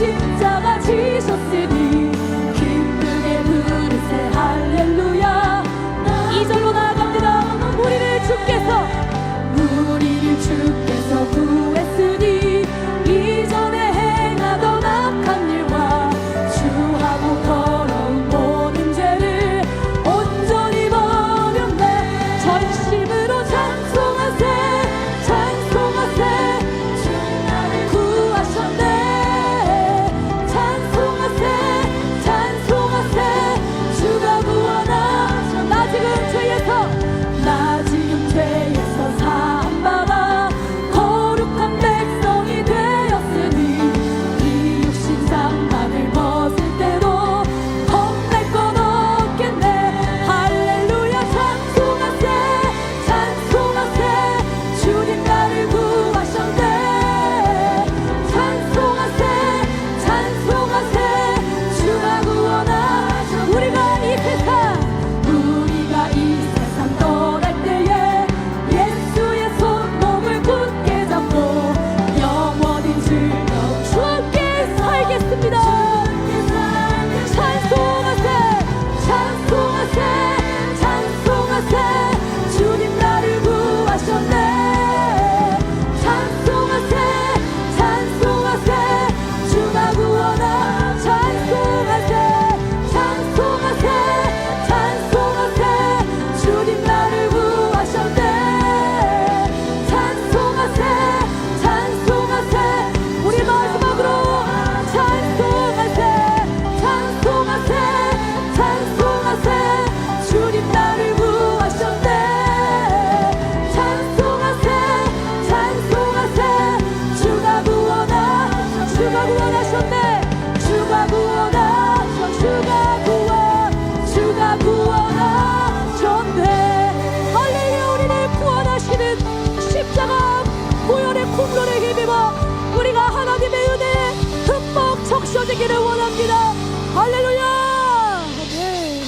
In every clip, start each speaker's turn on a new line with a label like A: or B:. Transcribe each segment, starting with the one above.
A: 십자가 지셨으니 기쁘게 부르세 할렐루야. 2절로 나아갑니다. 우리를 주께서 구했으니 이전에 행하던 악한 일과 주하고 더러운 모든 죄를 온전히 버렸네. 전심으로 찬송하세 찬송하세 주 나를 구하셨네. 찬송하세 찬송하세 주가 구원하셨네. 나 지금 죄에서 사함받아 거룩한 백성이 되었으니 이 육신 상만을 벗을 때도 겁낼 건 없겠네. 할렐루야. 찬송하세 찬송하세 주님 나를 구하셨네. 찬송하세 찬송하세 주가 구원하셨네. 우리가 이 세상 떠날 때에 예수의 손목을 굳게 잡고 영원히 즐거운 주와 함께 살겠습니다. 찬송하세 찬송하세 찬송하세 주님 나를 구하셨네. 찬송하세 찬송하세 주가 구원하. 찬송하세 찬송하세 찬송하세 주님 나를 구하셨네. 찬송하세 찬송하세 우리 마지막으로 찬송하세 찬송하세 찬송하세 주님 나를 구하셨네. 찬송하세 찬송하세 주가 구원하. 주가 구원하셨네. 주가 구원하셔. 주가 구원하셨네. 할렐루야. 우리를 구원하시는 십자가 보혈의 콩로를 힘입어 우리가 하나님의 은혜에 흠뻑 적셔지기를 원합니다. 할렐루야. 아멘.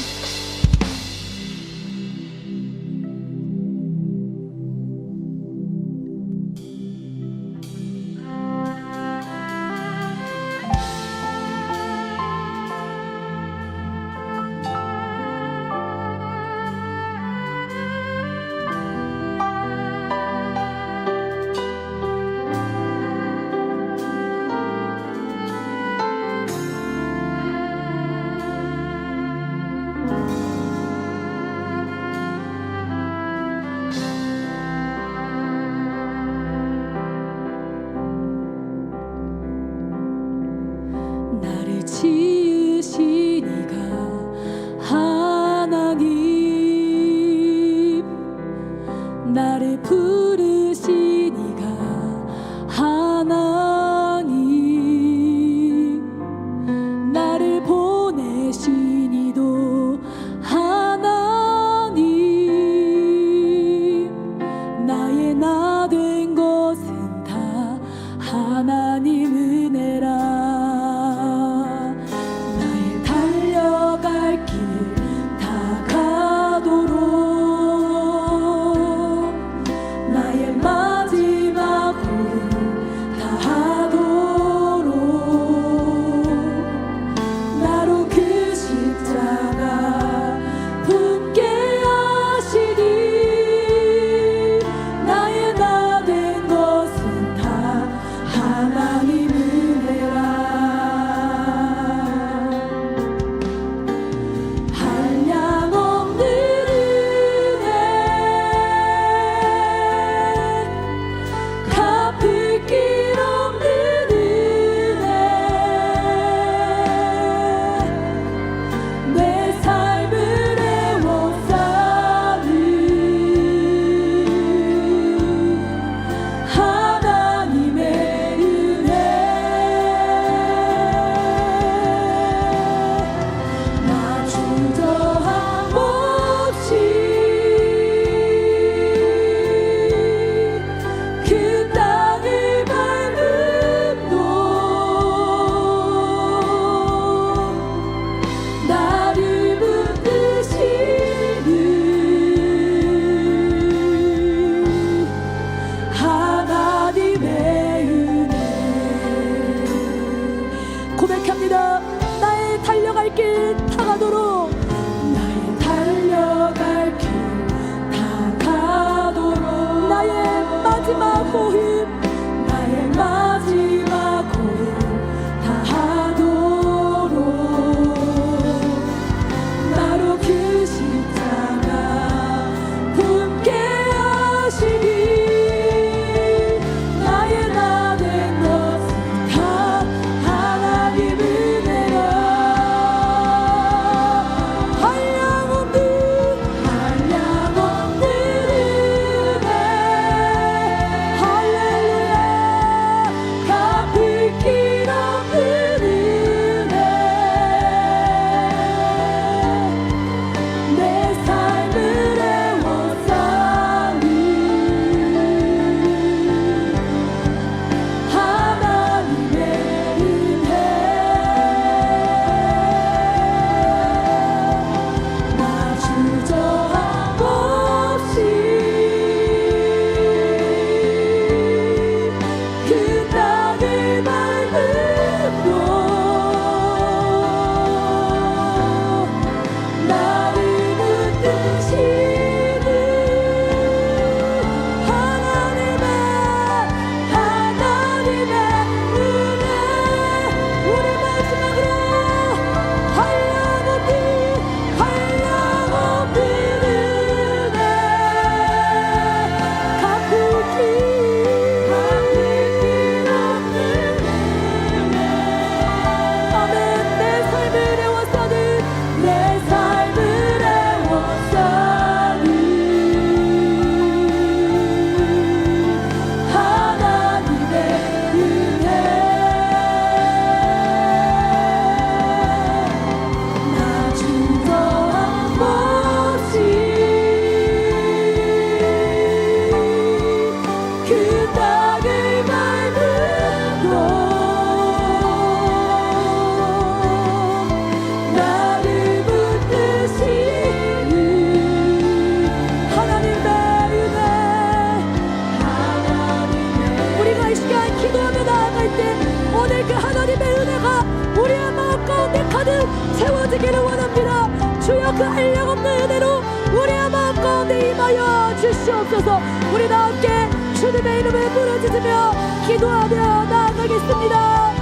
A: 주시옵소서. 우리 다 함께 주님의 이름을 부르짖으며 기도하며 나아가겠습니다.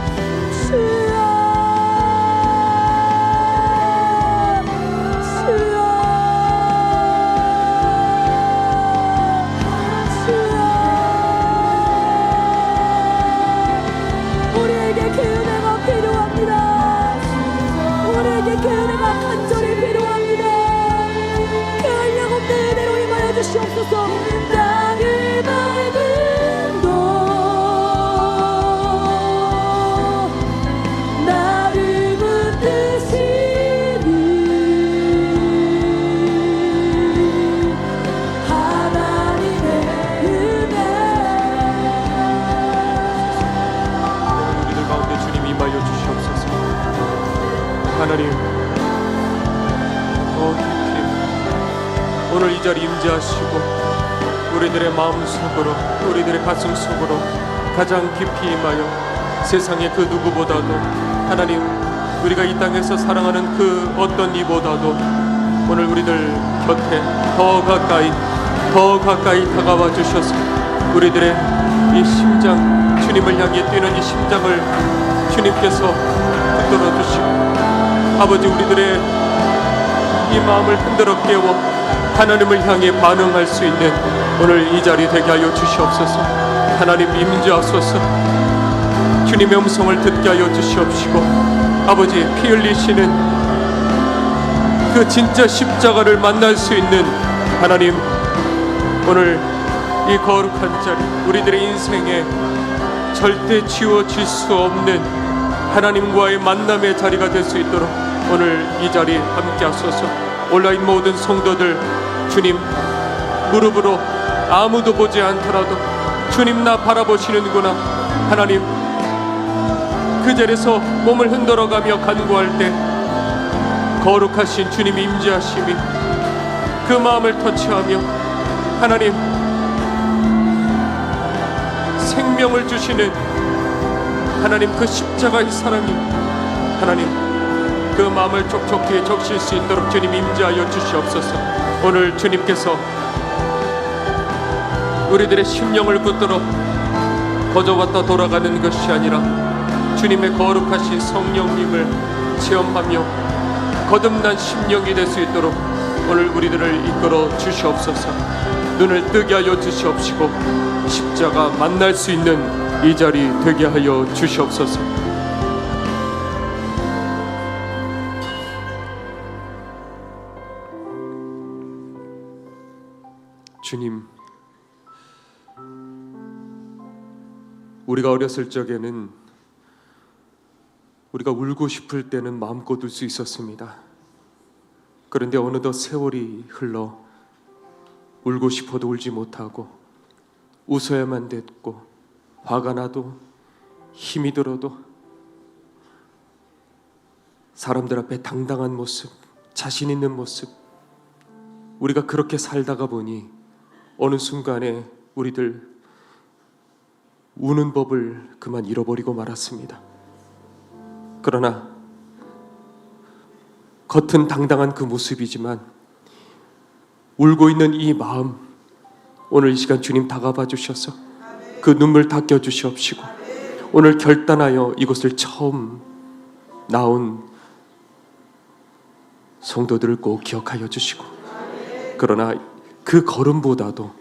A: 주여, 주여, 주여. 우리에게 그 은혜가 필요합니다. 우리에게 그 은혜가 간절히 필요합니다. 그 한량없는 은혜로 임하여 주시옵소서. 나를 밟은 곳, 나를 붙드시니 하나님의 은혜.
B: 우리들 가운데 주님 임하여 주시옵소서. 하나님, 더 깊이 오늘 이 자리 임재하시고 우리들의 마음속으로, 우리들의 가슴 속으로 가장 깊이 임하여 세상의 그 누구보다도, 하나님, 우리가 이 땅에서 사랑하는 그 어떤 이보다도 오늘 우리들 곁에 더 가까이 다가와 주셔서 우리들의 이 심장, 주님을 향해 뛰는 이 심장을 주님께서 붙들어 주시고, 아버지, 우리들의 이 마음을 흔들어 깨워 하나님을 향해 반응할 수 있는 오늘 이 자리 되게 하여 주시옵소서. 하나님 임재하소서. 주님의 음성을 듣게 하여 주시옵시고, 아버지, 피 흘리시는 그 진짜 십자가를 만날 수 있는 하나님, 오늘 이 거룩한 자리, 우리들의 인생에 절대 지워질 수 없는 하나님과의 만남의 자리가 될 수 있도록 오늘 이 자리 함께 하소서. 온라인 모든 성도들, 주님 무릎으로 아무도 보지 않더라도 주님 나 바라보시는구나. 하나님, 그 자리에서 몸을 흔들어가며 간구할 때 거룩하신 주님 임재하심이 그 마음을 터치하며 하나님 생명을 주시는 하나님 그 십자가의 사랑이 하나님 그 마음을 촉촉히 적실 수 있도록 주님 임재하여 주시옵소서. 오늘 주님께서 우리들의 심령을 붙들어 거저왔다 돌아가는 것이 아니라 주님의 거룩하신 성령님을 체험하며 거듭난 심령이 될 수 있도록 오늘 우리들을 이끌어 주시옵소서. 눈을 뜨게 하여 주시옵시고 십자가 만날 수 있는 이 자리 되게 하여 주시옵소서. 주님, 우리가 어렸을 적에는 우리가 울고 싶을 때는 마음껏 울 수 있었습니다. 그런데 어느덧 세월이 흘러 울고 싶어도 울지 못하고 웃어야만 됐고 화가 나도 힘이 들어도 사람들 앞에 당당한 모습, 자신 있는 모습, 우리가 그렇게 살다가 보니 어느 순간에 우리들 우는 법을 그만 잃어버리고 말았습니다. 그러나 겉은 당당한 그 모습이지만 울고 있는 이 마음, 오늘 이 시간 주님 다가봐 주셔서 그 눈물 닦여 주시옵시고 오늘 결단하여 이곳을 처음 나온 성도들을 꼭 기억하여 주시고, 그러나 그 걸음보다도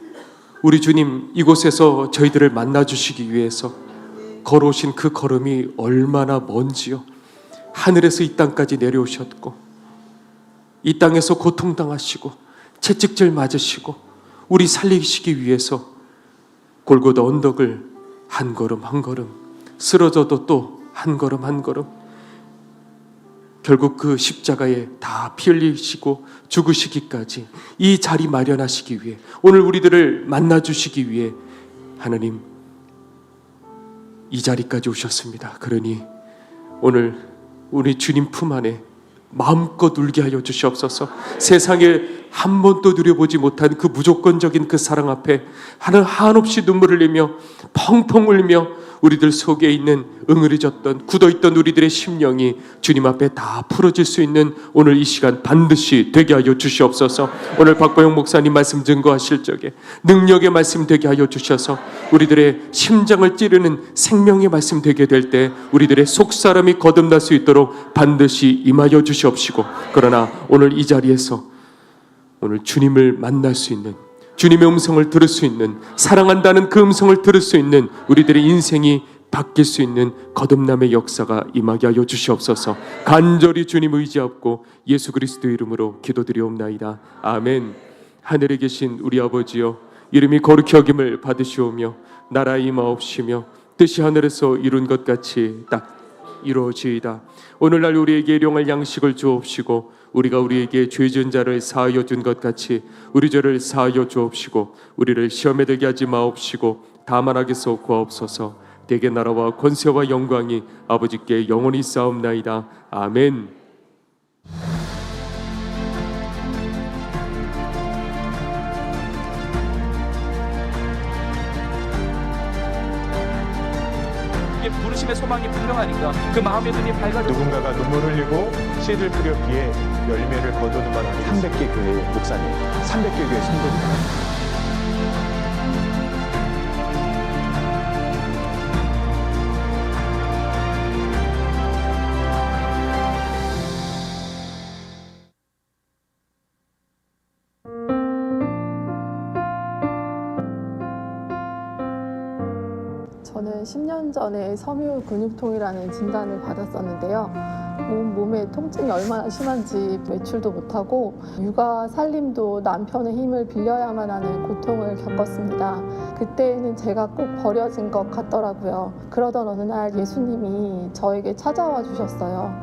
B: 우리 주님 이곳에서 저희들을 만나 주시기 위해서 걸어오신 그 걸음이 얼마나 먼지요. 하늘에서 이 땅까지 내려오셨고 이 땅에서 고통당하시고 채찍질 맞으시고 우리 살리시기 위해서 골고다 언덕을 한 걸음 한 걸음, 쓰러져도 또 한 걸음 한 걸음, 결국 그 십자가에 다 피 흘리시고 죽으시기까지 이 자리 마련하시기 위해, 오늘 우리들을 만나주시기 위해 하나님 이 자리까지 오셨습니다. 그러니 오늘 우리 주님 품 안에 마음껏 울게 하여 주시옵소서. 세상에 한 번도 누려보지 못한 그 무조건적인 그 사랑 앞에 한없이 눈물을 흘리며 펑펑 울며 우리들 속에 있는 응어리졌던 굳어있던 우리들의 심령이 주님 앞에 다 풀어질 수 있는 오늘 이 시간 반드시 되게 하여 주시옵소서. 오늘 박보영 목사님 말씀 증거하실 적에 능력의 말씀 되게 하여 주셔서 우리들의 심장을 찌르는 생명의 말씀 되게 될 때 우리들의 속사람이 거듭날 수 있도록 반드시 임하여 주시옵시고, 그러나 오늘 이 자리에서 오늘 주님을 만날 수 있는, 주님의 음성을 들을 수 있는, 사랑한다는 그 음성을 들을 수 있는 우리들의 인생이 바뀔 수 있는 거듭남의 역사가 임하게 하여 주시옵소서. 간절히 주님 의지하고 예수 그리스도 이름으로 기도드리옵나이다. 아멘. 하늘에 계신 우리 아버지여, 이름이 거룩히 여김을 받으시오며 나라 임하옵시며 뜻이 하늘에서 이룬 것 같이 딱 이루어지이다. 오늘날 우리에게 일용할 양식을 주옵시고 우리가 우리에게 죄 지은 자를 사하여 준 것 같이 우리 죄를 사하여 주옵시고 우리를 시험에 들게 하지 마옵시고 다만 악에서 구하옵소서. 대개 나라와 권세와 영광이 아버지께 영원히 싸움나이다. 아멘.
C: 부르심의 소망이 분명하니까 그 마음의 눈이 밝아져.
D: 누군가가 눈물 흘리고 씨를 뿌렸기에 열매를 거두는 건 아니고 300개 교회 목사님, 300개 교회 성도입니다.
E: 저는 10년 전에 섬유 근육통이라는 진단을 받았었는데요. 몸에 통증이 얼마나 심한지 외출도 못하고 육아 살림도 남편의 힘을 빌려야만 하는 고통을 겪었습니다. 그때는 제가 꼭 버려진 것 같더라고요. 그러던 어느 날 예수님이 저에게 찾아와 주셨어요.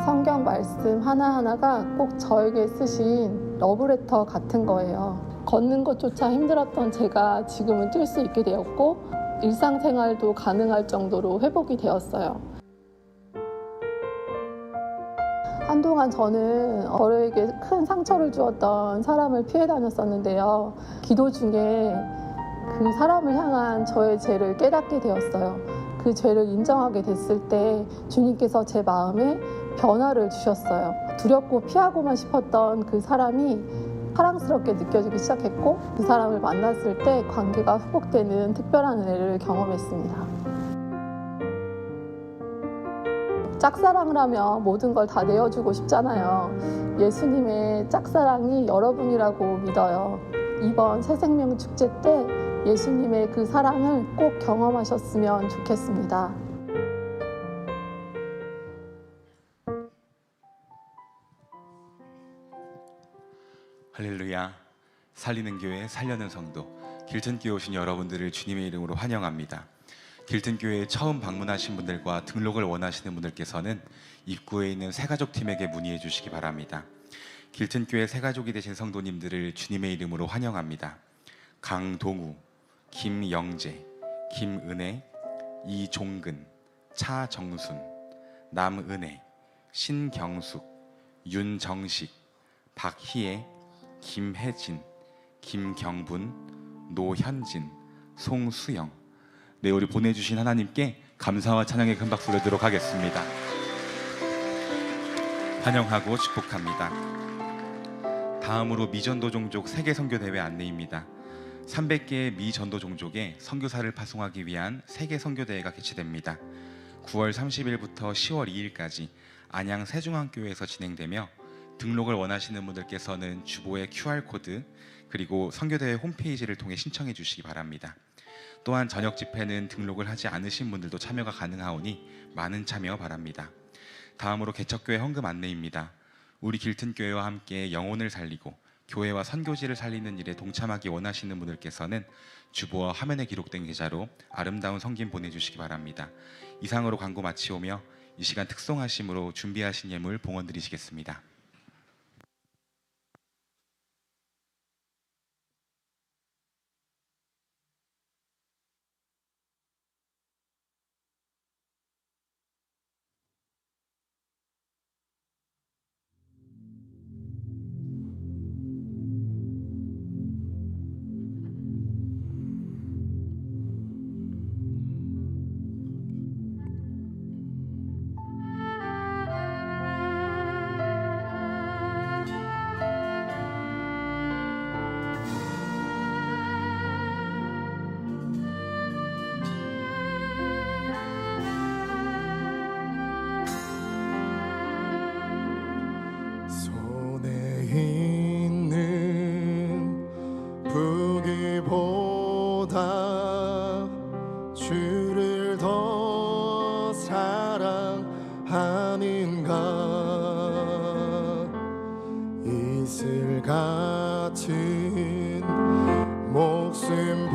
E: 성경 말씀 하나하나가 꼭 저에게 쓰신 러브레터 같은 거예요. 걷는 것조차 힘들었던 제가 지금은 뛸 수 있게 되었고 일상생활도 가능할 정도로 회복이 되었어요. 한동안 저는 저에게 큰 상처를 주었던 사람을 피해 다녔었는데요. 기도 중에 그 사람을 향한 저의 죄를 깨닫게 되었어요. 그 죄를 인정하게 됐을 때 주님께서 제 마음에 변화를 주셨어요. 두렵고 피하고만 싶었던 그 사람이 사랑스럽게 느껴지기 시작했고 그 사람을 만났을 때 관계가 회복되는 특별한 은혜를 경험했습니다. 짝사랑을 하면 모든 걸 다 내어주고 싶잖아요. 예수님의 짝사랑이 여러분이라고 믿어요. 이번 새생명 축제 때 예수님의 그 사랑을 꼭 경험하셨으면 좋겠습니다.
F: 할렐루야. 살리는 교회, 살려는 성도, 길튼교회 오신 여러분들을 주님의 이름으로 환영합니다. 길튼교회에 처음 방문하신 분들과 등록을 원하시는 분들께서는 입구에 있는 새가족팀에게 문의해 주시기 바랍니다. 길튼교회 새가족이 되신 성도님들을 주님의 이름으로 환영합니다. 강동우, 김영재, 김은혜, 이종근, 차정순, 남은혜, 신경숙, 윤정식, 박희애, 김혜진, 김경분, 노현진, 송수영. 네, 우리 보내주신 하나님께 감사와 찬양의 큰 박수 드리도록 하겠습니다. 환영하고 축복합니다. 다음으로 미전도 종족 세계 선교 대회 안내입니다. 300개의 미전도 종족에 선교사를 파송하기 위한 세계 선교 대회가 개최됩니다. 9월 30일부터 10월 2일까지 안양 세중앙교회에서 진행되며 등록을 원하시는 분들께서는 주보의 QR코드 그리고 선교대회 홈페이지를 통해 신청해 주시기 바랍니다. 또한 저녁 집회는 등록을 하지 않으신 분들도 참여가 가능하오니 많은 참여 바랍니다. 다음으로 개척교회 헌금 안내입니다. 우리 길튼교회와 함께 영혼을 살리고 교회와 선교지를 살리는 일에 동참하기 원하시는 분들께서는 주보와 화면에 기록된 계좌로 아름다운 성김 보내주시기 바랍니다. 이상으로 광고 마치오며 이 시간 특송하심으로 준비하신 예물 봉헌 드리시겠습니다.
G: 같은 목숨보다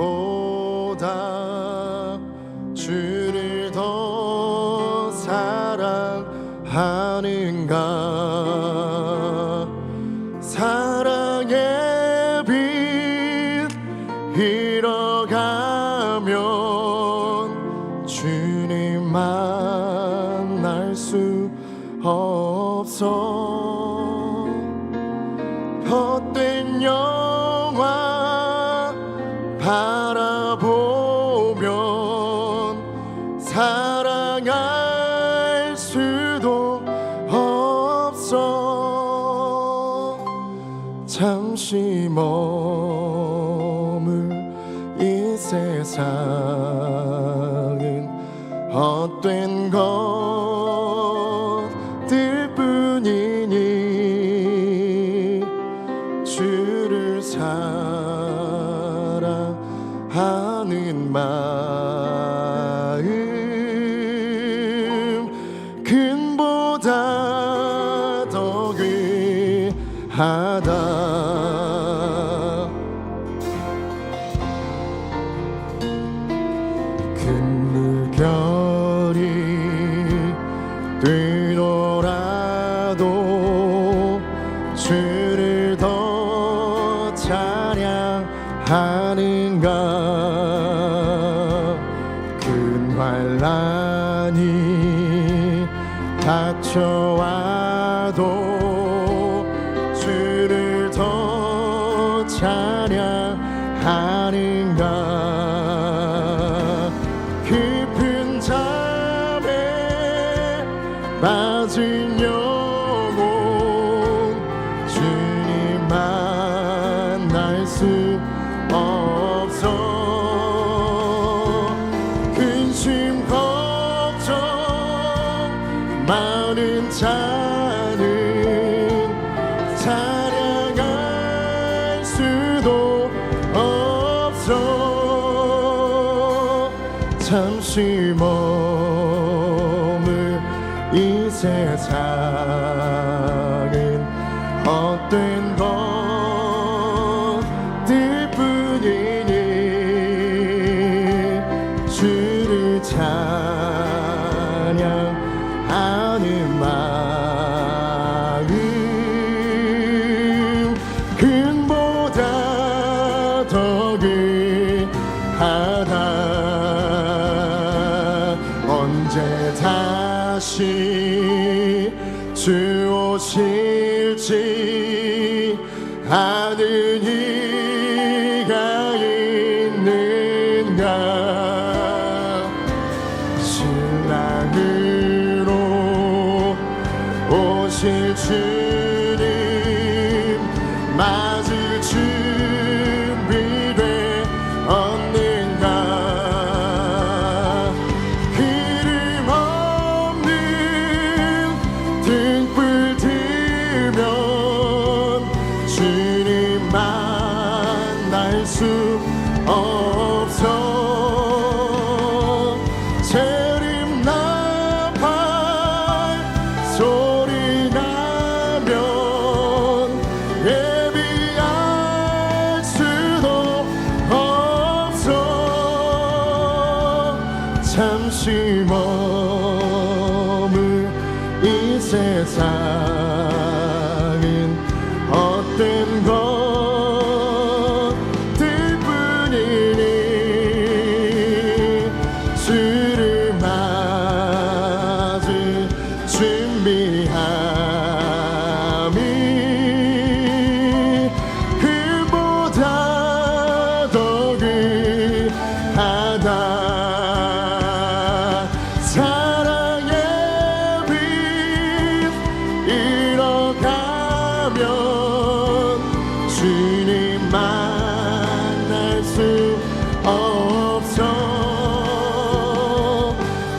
G: 주를 더 사랑하는가. 사랑의 빛 잃어가면 주님 만날 수 없어. 헛된 영화 바라보면 사랑할 수도 없어. 잠시 머물 이 세상은 헛된 것들 뿐이니 주를 사랑하는 마음 금보다 더 귀하다. 큰 물결이 뛰놀아도 주를 더 찬양하는가. 큰 환난이 닥쳐와도 주를 더 찬양하는가. 깊은 잠에 빠진 영혼 주님 만날 수 없어. 근심 걱정 많은 자는 찬양할 수도 없어. 잠시 머물 이 세상은 헛된 것들 뿐이니 주를 찬양하는 마음 금보다 더 귀하다. 언제 다시 주 오실지 아는 이가 있는가. 신랑으로 오실 주님 맞을 준비돼 없는가. 기름 없는 등불 들면 주님 만날 수 없어. 재림 나팔 소리 나면 예비할 수도 없어. 잠시 머물 이 세상은 헛된 것들 뿐이니 주를 맞을 준비함이 그보다 더 귀하다. 사랑의 빛 잃어가면 주님 만날 수 없어.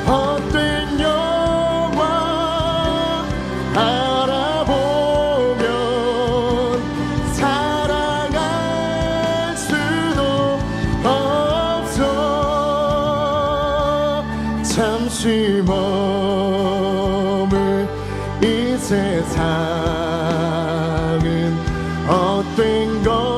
G: 헛된 영화 바라보면 사랑할 수도 없어. 잠시 머물 이 세상은 헛된 것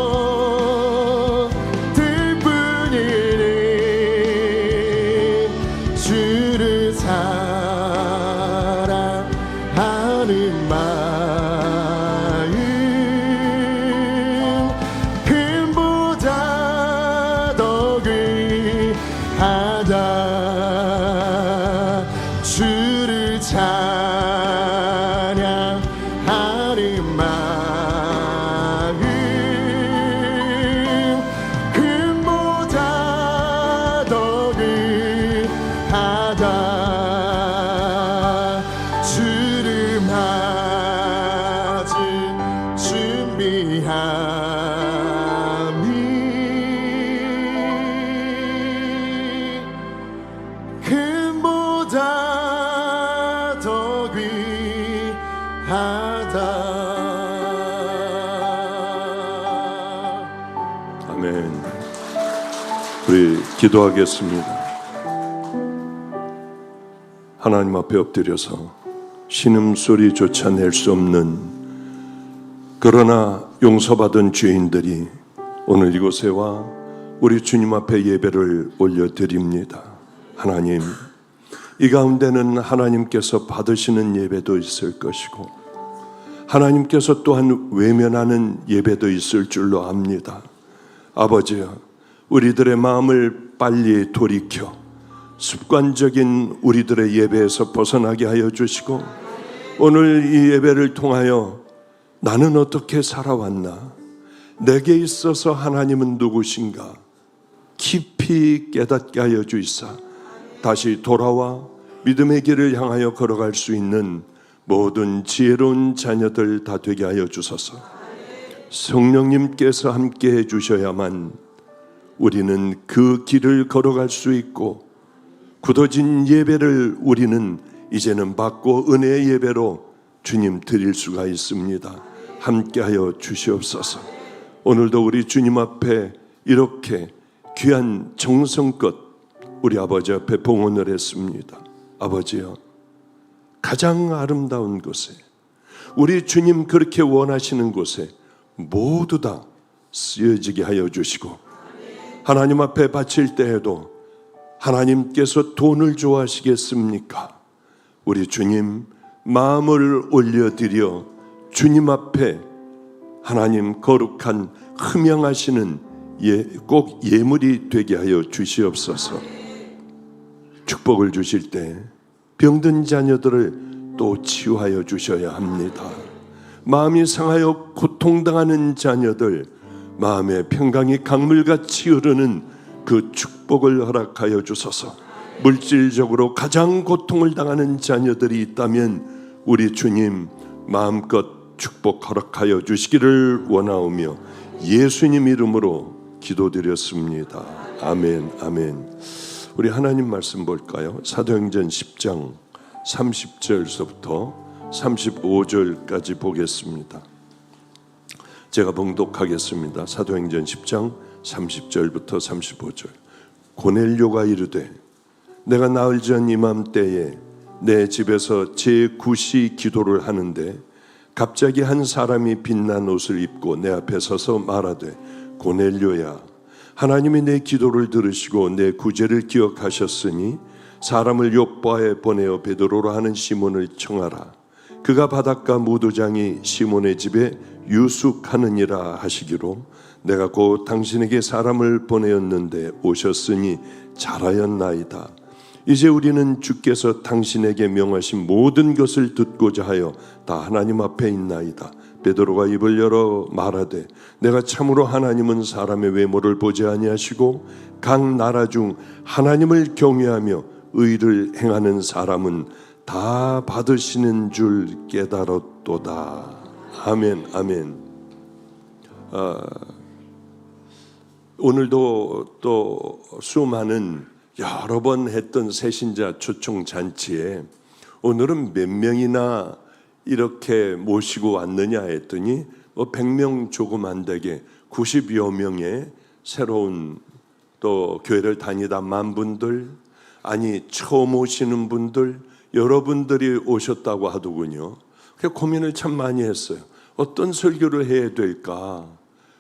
H: 아멘. 우리 기도하겠습니다. 하나님 앞에 엎드려서 신음소리조차 낼 수 없는 그러나 용서받은 죄인들이 오늘 이곳에 와 우리 주님 앞에 예배를 올려드립니다. 하나님, 이 가운데는 하나님께서 받으시는 예배도 있을 것이고 하나님께서 또한 외면하는 예배도 있을 줄로 압니다. 아버지여, 우리들의 마음을 빨리 돌이켜 습관적인 우리들의 예배에서 벗어나게 하여 주시고 오늘 이 예배를 통하여 나는 어떻게 살아왔나? 내게 있어서 하나님은 누구신가? 깊이 깨닫게 하여 주이사 다시 돌아와 믿음의 길을 향하여 걸어갈 수 있는 모든 지혜로운 자녀들 다 되게 하여 주소서. 성령님께서 함께 해 주셔야만 우리는 그 길을 걸어갈 수 있고 굳어진 예배를 우리는 이제는 받고 은혜의 예배로 주님 드릴 수가 있습니다. 함께하여 주시옵소서. 오늘도 우리 주님 앞에 이렇게 귀한 정성껏 우리 아버지 앞에 봉헌을 했습니다. 아버지여, 가장 아름다운 곳에 우리 주님 그렇게 원하시는 곳에 모두 다 쓰여지게 하여 주시고 하나님 앞에 바칠 때에도 하나님께서 돈을 좋아하시겠습니까? 우리 주님 마음을 올려드려 주님 앞에 하나님 거룩한 흠양하시는 꼭 예물이 되게 하여 주시옵소서. 축복을 주실 때 병든 자녀들을 또 치유하여 주셔야 합니다. 마음이 상하여 고통당하는 자녀들, 마음의 평강이 강물같이 흐르는 그 축복을 허락하여 주소서. 물질적으로 가장 고통을 당하는 자녀들이 있다면 우리 주님 마음껏 축복 허락하여 주시기를 원하오며 예수님 이름으로 기도드렸습니다. 아멘, 아멘. 우리 하나님 말씀 볼까요? 사도행전 10장 30절서부터 35절까지 보겠습니다. 제가 봉독하겠습니다. 사도행전 10장 30절부터 35절. 고넬료가 이르되 내가 나흘 전 이맘때에 내 집에서 제9시 기도를 하는데 갑자기 한 사람이 빛난 옷을 입고 내 앞에 서서 말하되 고넬료야, 하나님이 내 기도를 들으시고 내 구제를 기억하셨으니 사람을 욥바에 보내어 베드로라 하는 시몬을 청하라. 그가 바닷가 무도장이 시몬의 집에 유숙하느니라 하시기로 내가 곧 당신에게 사람을 보내었는데 오셨으니 잘하였나이다. 이제 우리는 주께서 당신에게 명하신 모든 것을 듣고자 하여 다 하나님 앞에 있나이다. 베드로가 입을 열어 말하되 내가 참으로 하나님은 사람의 외모를 보지 아니하시고 각 나라 중 하나님을 경외하며 의를 행하는 사람은 다 받으시는 줄 깨달았도다. 아멘, 아멘. 오늘도 또 수많은 여러 번 했던 새신자 초청 잔치에 오늘은 몇 명이나 이렇게 모시고 왔느냐 했더니 100명 조금 안 되게 90여 명의 새로운 또 교회를 다니다만 분들, 아니 처음 오시는 분들, 여러분들이 오셨다고 하더군요. 그래서 고민을 참 많이 했어요. 어떤 설교를 해야 될까?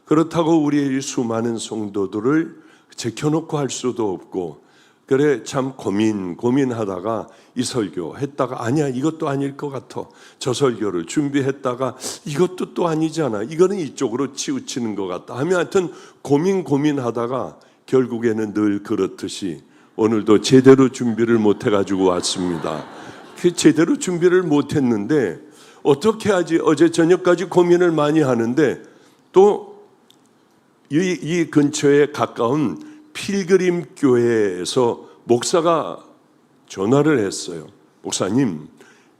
H: 그렇다고 우리의 수많은 성도들을 제켜놓고 할 수도 없고, 그래 참 고민하다가 이 설교 했다가 아니야 이것도 아닐 것 같아, 저 설교를 준비했다가 이것도 또 아니잖아, 이거는 이쪽으로 치우치는 것 같다 하면 하여튼 고민하다가 결국에는 늘 그렇듯이 오늘도 제대로 준비를 못 해가지고 왔습니다. 그 제대로 준비를 못 했는데 어떻게 하지? 어제 저녁까지 고민을 많이 하는데 또 이 근처에 가까운 필그림 교회에서 목사가 전화를 했어요. 목사님,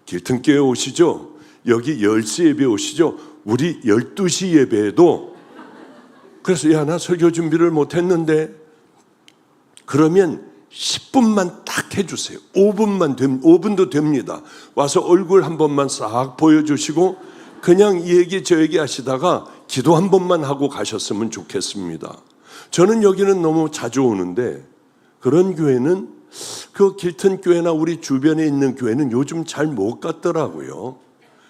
H: 길튼교회 오시죠? 여기 10시 예배 오시죠? 우리 12시 예배에도. 그래서 야, 나 설교 준비를 못했는데 그러면 10분만 딱 해주세요. 5분도 됩니다. 와서 얼굴 한 번만 싹 보여주시고 그냥 이 얘기 저 얘기 하시다가 기도 한 번만 하고 가셨으면 좋겠습니다. 저는 여기는 너무 자주 오는데 그런 교회는 그 길튼 교회나 우리 주변에 있는 교회는 요즘 잘 못 갔더라고요.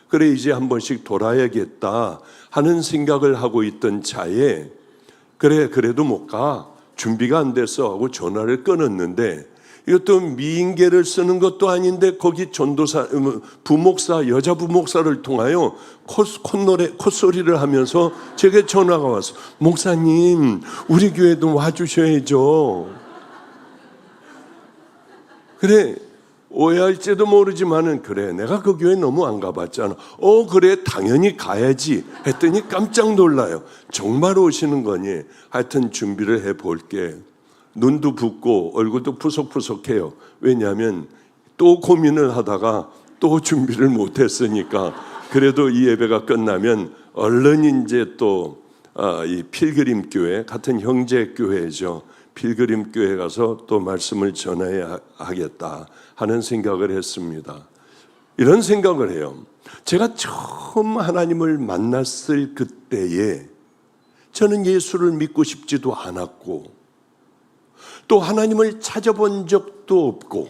H: 그래 이제 한 번씩 돌아야겠다 하는 생각을 하고 있던 차에 그래도 못 가. 준비가 안 됐어 하고 전화를 끊었는데 이것도 미인계를 쓰는 것도 아닌데 거기 전도사, 부목사, 여자 부목사를 통하여 콧소리를 하면서 제게 전화가 왔어. 목사님, 우리 교회도 와주셔야죠. 그래, 오해할지도 모르지만은 그래, 내가 그 교회 너무 안 가봤잖아. 그래, 당연히 가야지 했더니 깜짝 놀라요. 정말 오시는 거니? 하여튼 준비를 해볼게. 눈도 붓고 얼굴도 푸석푸석해요. 왜냐하면 또 고민을 하다가 또 준비를 못했으니까. 그래도 이 예배가 끝나면 얼른 이제 또 이 필그림 교회, 같은 형제 교회죠. 필그림 교회 가서 또 말씀을 전해야 하겠다 하는 생각을 했습니다. 이런 생각을 해요. 제가 처음 하나님을 만났을 그때에 저는 예수를 믿고 싶지도 않았고 또 하나님을 찾아본 적도 없고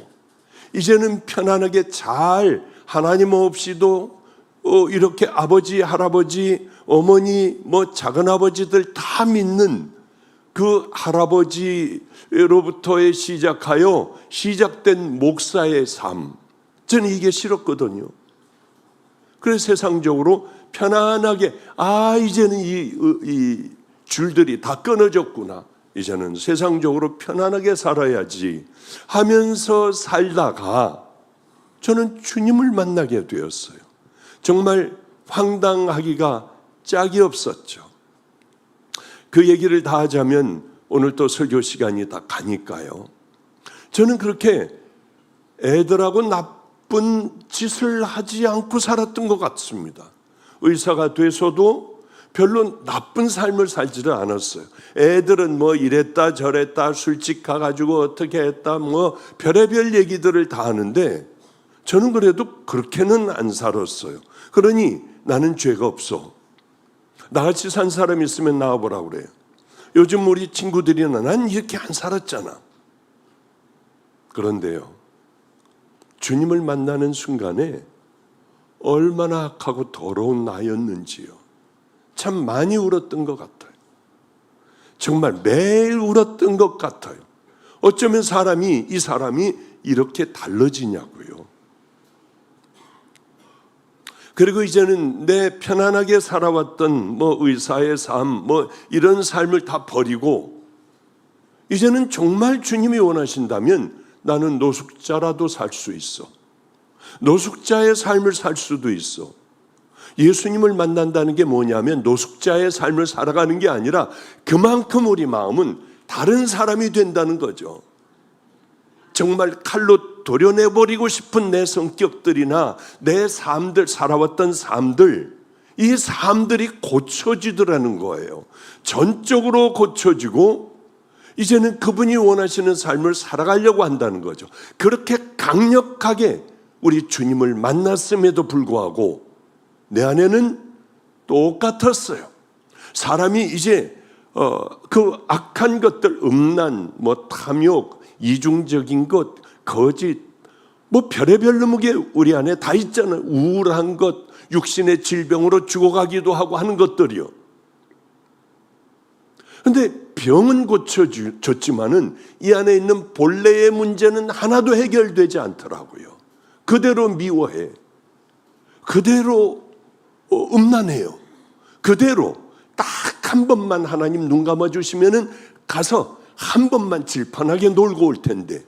H: 이제는 편안하게 잘 하나님 없이도 이렇게 아버지, 할아버지, 어머니, 작은아버지들 다 믿는 그 할아버지로부터의 시작된 목사의 삶, 저는 이게 싫었거든요. 그래서 세상적으로 편안하게 이제는 이 줄들이 다 끊어졌구나. 이제는 세상적으로 편안하게 살아야지 하면서 살다가 저는 주님을 만나게 되었어요. 정말 황당하기가 짝이 없었죠. 그 얘기를 다 하자면 오늘 또 설교 시간이 다 가니까요. 저는 그렇게 애들하고 나쁜 짓을 하지 않고 살았던 것 같습니다. 의사가 돼서도 별로 나쁜 삶을 살지를 않았어요. 애들은 이랬다 저랬다 술집 가가지고 어떻게 했다 별의별 얘기들을 다 하는데 저는 그래도 그렇게는 안 살았어요. 그러니 나는 죄가 없어. 나같이 산 사람 있으면 나와보라고 그래요. 요즘 우리 친구들이나 난 이렇게 안 살았잖아. 그런데요, 주님을 만나는 순간에 얼마나 악하고 더러운 나였는지요. 참 많이 울었던 것 같아요. 정말 매일 울었던 것 같아요. 어쩌면 이 사람이 이렇게 달라지냐고요. 그리고 이제는 내 편안하게 살아왔던 의사의 삶, 이런 삶을 다 버리고 이제는 정말 주님이 원하신다면 나는 노숙자라도 살 수 있어. 노숙자의 삶을 살 수도 있어. 예수님을 만난다는 게 뭐냐면 노숙자의 삶을 살아가는 게 아니라 그만큼 우리 마음은 다른 사람이 된다는 거죠. 정말 칼로 도려내버리고 싶은 내 성격들이나 내 삶들, 살아왔던 삶들, 이 삶들이 고쳐지더라는 거예요. 전적으로 고쳐지고 이제는 그분이 원하시는 삶을 살아가려고 한다는 거죠. 그렇게 강력하게 우리 주님을 만났음에도 불구하고 내 안에는 똑같았어요. 사람이 이제 그 악한 것들, 음란, 탐욕, 이중적인 것, 거짓, 별의별 놈게 우리 안에 다 있잖아요. 우울한 것, 육신의 질병으로 죽어가기도 하고 하는 것들이요. 근데 병은 고쳐졌지만은 이 안에 있는 본래의 문제는 하나도 해결되지 않더라고요. 그대로 미워해. 그대로 음란해요. 그대로 딱 한 번만 하나님 눈 감아주시면은 가서 한 번만 질펀하게 놀고 올 텐데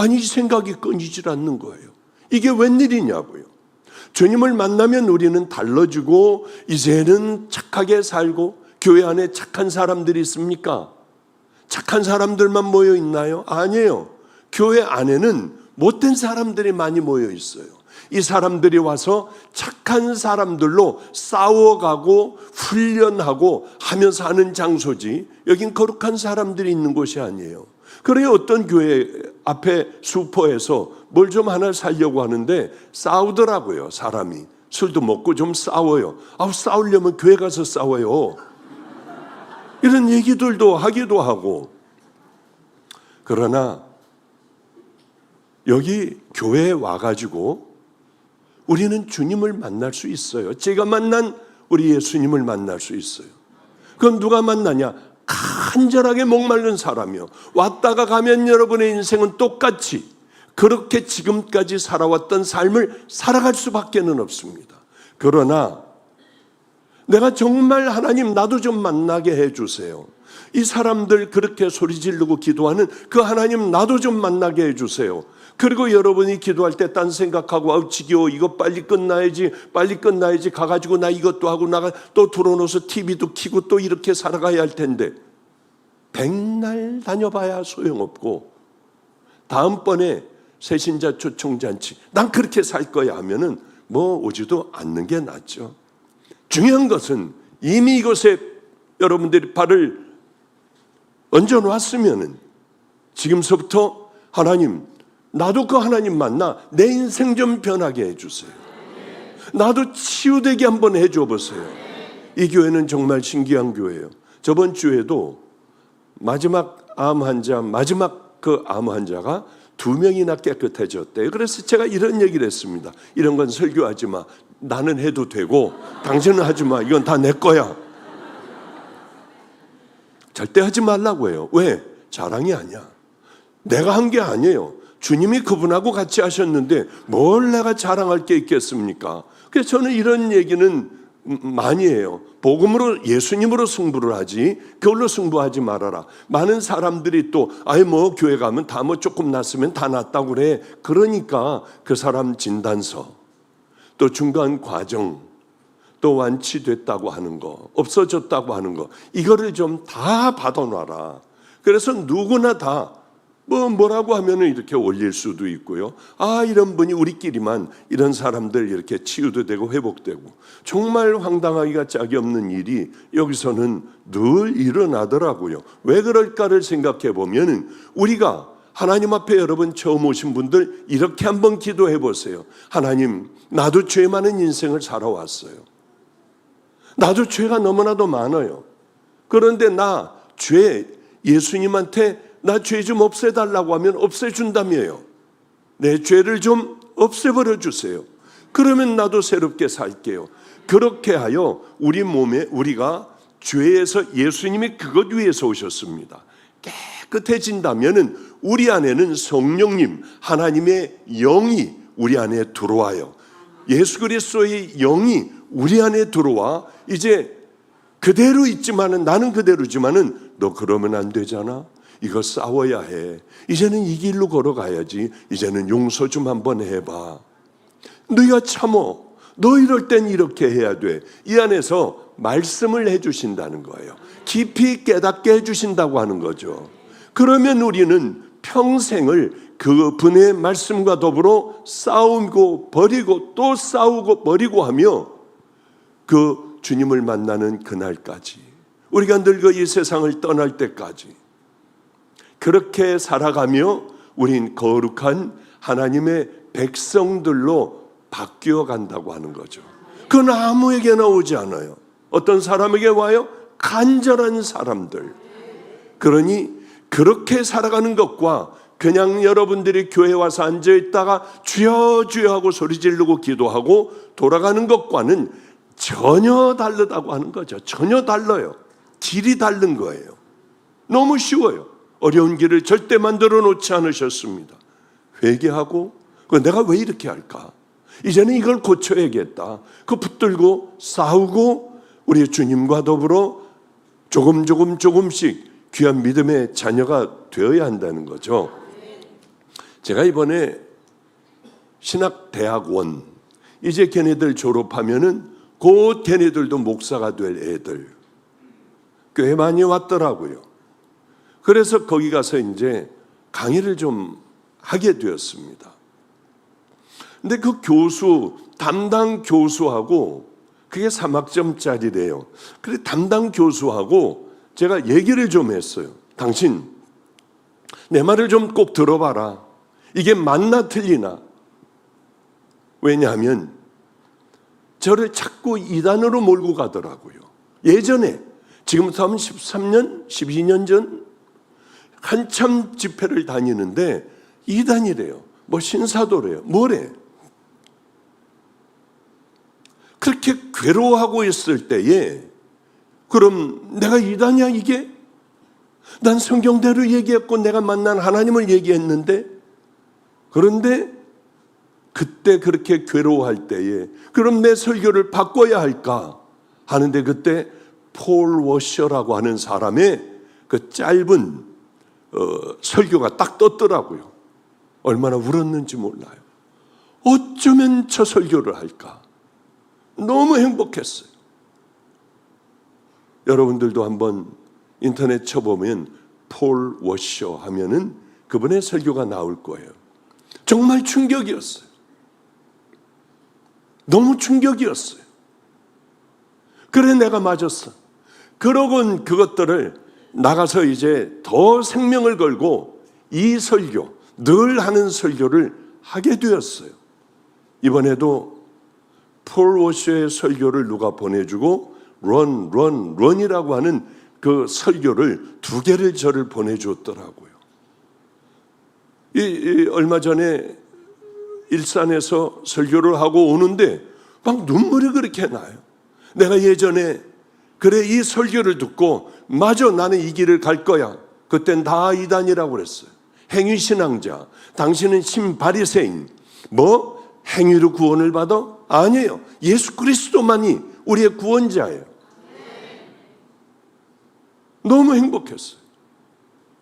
H: 이 생각이 끊이질 않는 거예요. 이게 웬일이냐고요. 주님을 만나면 우리는 달라지고 이제는 착하게 살고 교회 안에 착한 사람들이 있습니까? 착한 사람들만 모여 있나요? 아니에요. 교회 안에는 못된 사람들이 많이 모여 있어요. 이 사람들이 와서 착한 사람들로 싸워가고 훈련하고 하면서 하는 장소지 여긴 거룩한 사람들이 있는 곳이 아니에요. 그래요. 어떤 교회 앞에 수포에서 뭘 좀 하나 살려고 하는데 싸우더라고요. 사람이 술도 먹고 좀 싸워요. 싸우려면 교회 가서 싸워요. 이런 얘기들도 하기도 하고. 그러나 여기 교회에 와가지고 우리는 주님을 만날 수 있어요. 제가 만난 우리 예수님을 만날 수 있어요. 그건 누가 만나냐? 간절하게 목마른 사람이요. 왔다가 가면 여러분의 인생은 똑같이 그렇게 지금까지 살아왔던 삶을 살아갈 수밖에는 없습니다. 그러나 내가 정말 하나님 나도 좀 만나게 해주세요. 이 사람들 그렇게 소리 지르고 기도하는 그 하나님 나도 좀 만나게 해주세요. 그리고 여러분이 기도할 때 딴 생각하고 아우 지겨워 이거 빨리 끝나야지 가가지고 나 이것도 하고 나가 또 들어놓아서 TV도 켜고 또 이렇게 살아가야 할 텐데 백날 다녀봐야 소용없고 다음번에 새신자 초청잔치 난 그렇게 살 거야 하면은 뭐 오지도 않는 게 낫죠. 중요한 것은 이미 이곳에 여러분들이 발을 얹어놨으면은 지금서부터 하나님 나도 그 하나님 만나 내 인생 좀 변하게 해주세요. 나도 치유되게 한번 해줘 보세요. 이 교회는 정말 신기한 교회예요. 저번 주에도 마지막 암 환자가 2명이나 깨끗해졌대요. 그래서 제가 이런 얘기를 했습니다. 이런 건 설교하지 마. 나는 해도 되고 당신은 하지 마. 이건 다 내 거야. 절대 하지 말라고 해요. 왜? 자랑이 아니야. 내가 한 게 아니에요. 주님이 그분하고 같이 하셨는데 뭘 내가 자랑할 게 있겠습니까? 그래서 저는 이런 얘기는 많이 해요. 복음으로 예수님으로 승부를 하지 그걸로 승부하지 말아라. 많은 사람들이 또 뭐 교회 가면 다 뭐 조금 났으면 다 났다고 그래. 그러니까 그 사람 진단서 또 중간 과정 또 완치됐다고 하는 거 없어졌다고 하는 거 이거를 좀 다 받아놔라. 그래서 누구나 다 뭐라고 하면은 이렇게 올릴 수도 있고요. 이런 분이 우리끼리만 이런 사람들 이렇게 치유도 되고 회복되고 정말 황당하기가 짝이 없는 일이 여기서는 늘 일어나더라고요. 왜 그럴까를 생각해 보면은 우리가 하나님 앞에 여러분 처음 오신 분들 이렇게 한번 기도해 보세요. 하나님, 나도 죄 많은 인생을 살아왔어요. 나도 죄가 너무나도 많아요. 그런데 나 죄 예수님한테 나 죄 좀 없애달라고 하면 없애준다며요. 내 죄를 좀 없애버려 주세요. 그러면 나도 새롭게 살게요. 그렇게 하여 우리 몸에 우리가 죄에서 예수님이 그것 위해서 오셨습니다. 깨끗해진다면은 우리 안에는 성령님 하나님의 영이 우리 안에 들어와요. 예수 그리스도의 영이 우리 안에 들어와 이제 그대로 있지만은 나는 그대로지만은 너 그러면 안 되잖아. 이거 싸워야 해. 이제는 이 길로 걸어가야지. 이제는 용서 좀 한번 해봐. 너희가 참어. 너 이럴 땐 이렇게 해야 돼. 이 안에서 말씀을 해주신다는 거예요. 깊이 깨닫게 해주신다고 하는 거죠. 그러면 우리는 평생을 그분의 말씀과 더불어 싸우고 버리고 또 싸우고 버리고 하며 그 주님을 만나는 그날까지 우리가 늙어 이 세상을 떠날 때까지 그렇게 살아가며 우린 거룩한 하나님의 백성들로 바뀌어 간다고 하는 거죠. 그건 아무에게나 오지 않아요. 어떤 사람에게 와요? 간절한 사람들. 그러니 그렇게 살아가는 것과 그냥 여러분들이 교회 와서 앉아있다가 주여 주여 하고 소리 지르고 기도하고 돌아가는 것과는 전혀 다르다고 하는 거죠. 전혀 달라요. 길이 다른 거예요. 너무 쉬워요. 어려운 길을 절대 만들어 놓지 않으셨습니다. 회개하고 내가 왜 이렇게 할까? 이제는 이걸 고쳐야겠다. 그 붙들고 싸우고 우리 주님과 더불어 조금씩 귀한 믿음의 자녀가 되어야 한다는 거죠. 제가 이번에 신학대학원 이제 걔네들 졸업하면은 곧 걔네들도 목사가 될 애들 꽤 많이 왔더라고요. 그래서 거기 가서 이제 강의를 좀 하게 되었습니다. 근데 그 교수, 담당 교수하고 그게 3학점짜리래요. 그래 담당 교수하고 제가 얘기를 좀 했어요. 당신 내 말을 좀 꼭 들어봐라. 이게 맞나 틀리나. 왜냐하면 저를 자꾸 이단으로 몰고 가더라고요. 예전에 지금부터 한 13년, 12년 전 한참 집회를 다니는데 이단이래요. 뭐 신사도래요. 뭐래? 그렇게 괴로워하고 있을 때에 그럼 내가 이단이야 이게? 난 성경대로 얘기했고 내가 만난 하나님을 얘기했는데 그런데 그때 그렇게 괴로워할 때에 그럼 내 설교를 바꿔야 할까 하는데 그때 폴 워셔라고 하는 사람의 그 짧은 설교가 딱 떴더라고요. 얼마나 울었는지 몰라요. 어쩌면 저 설교를 할까? 너무 행복했어요. 여러분들도 한번 인터넷 쳐보면 폴 워셔 하면은 그분의 설교가 나올 거예요. 정말 충격이었어요. 너무 충격이었어요. 그래 내가 맞았어. 그러곤 그것들을 나가서 이제 더 생명을 걸고 이 설교, 늘 하는 설교를 하게 되었어요. 이번에도 폴 워셔의 설교를 누가 보내주고 런이라고 하는 그 설교를 2개를 저를 보내줬더라고요. 얼마 전에 일산에서 설교를 하고 오는데 막 눈물이 그렇게 나요. 내가 예전에 그래 이 설교를 듣고 맞아 나는 이 길을 갈 거야. 그땐 다 이단이라고 그랬어요. 행위신앙자, 당신은 신바리새인. 뭐 행위로 구원을 받아? 아니에요. 예수 그리스도만이 우리의 구원자예요. 너무 행복했어요.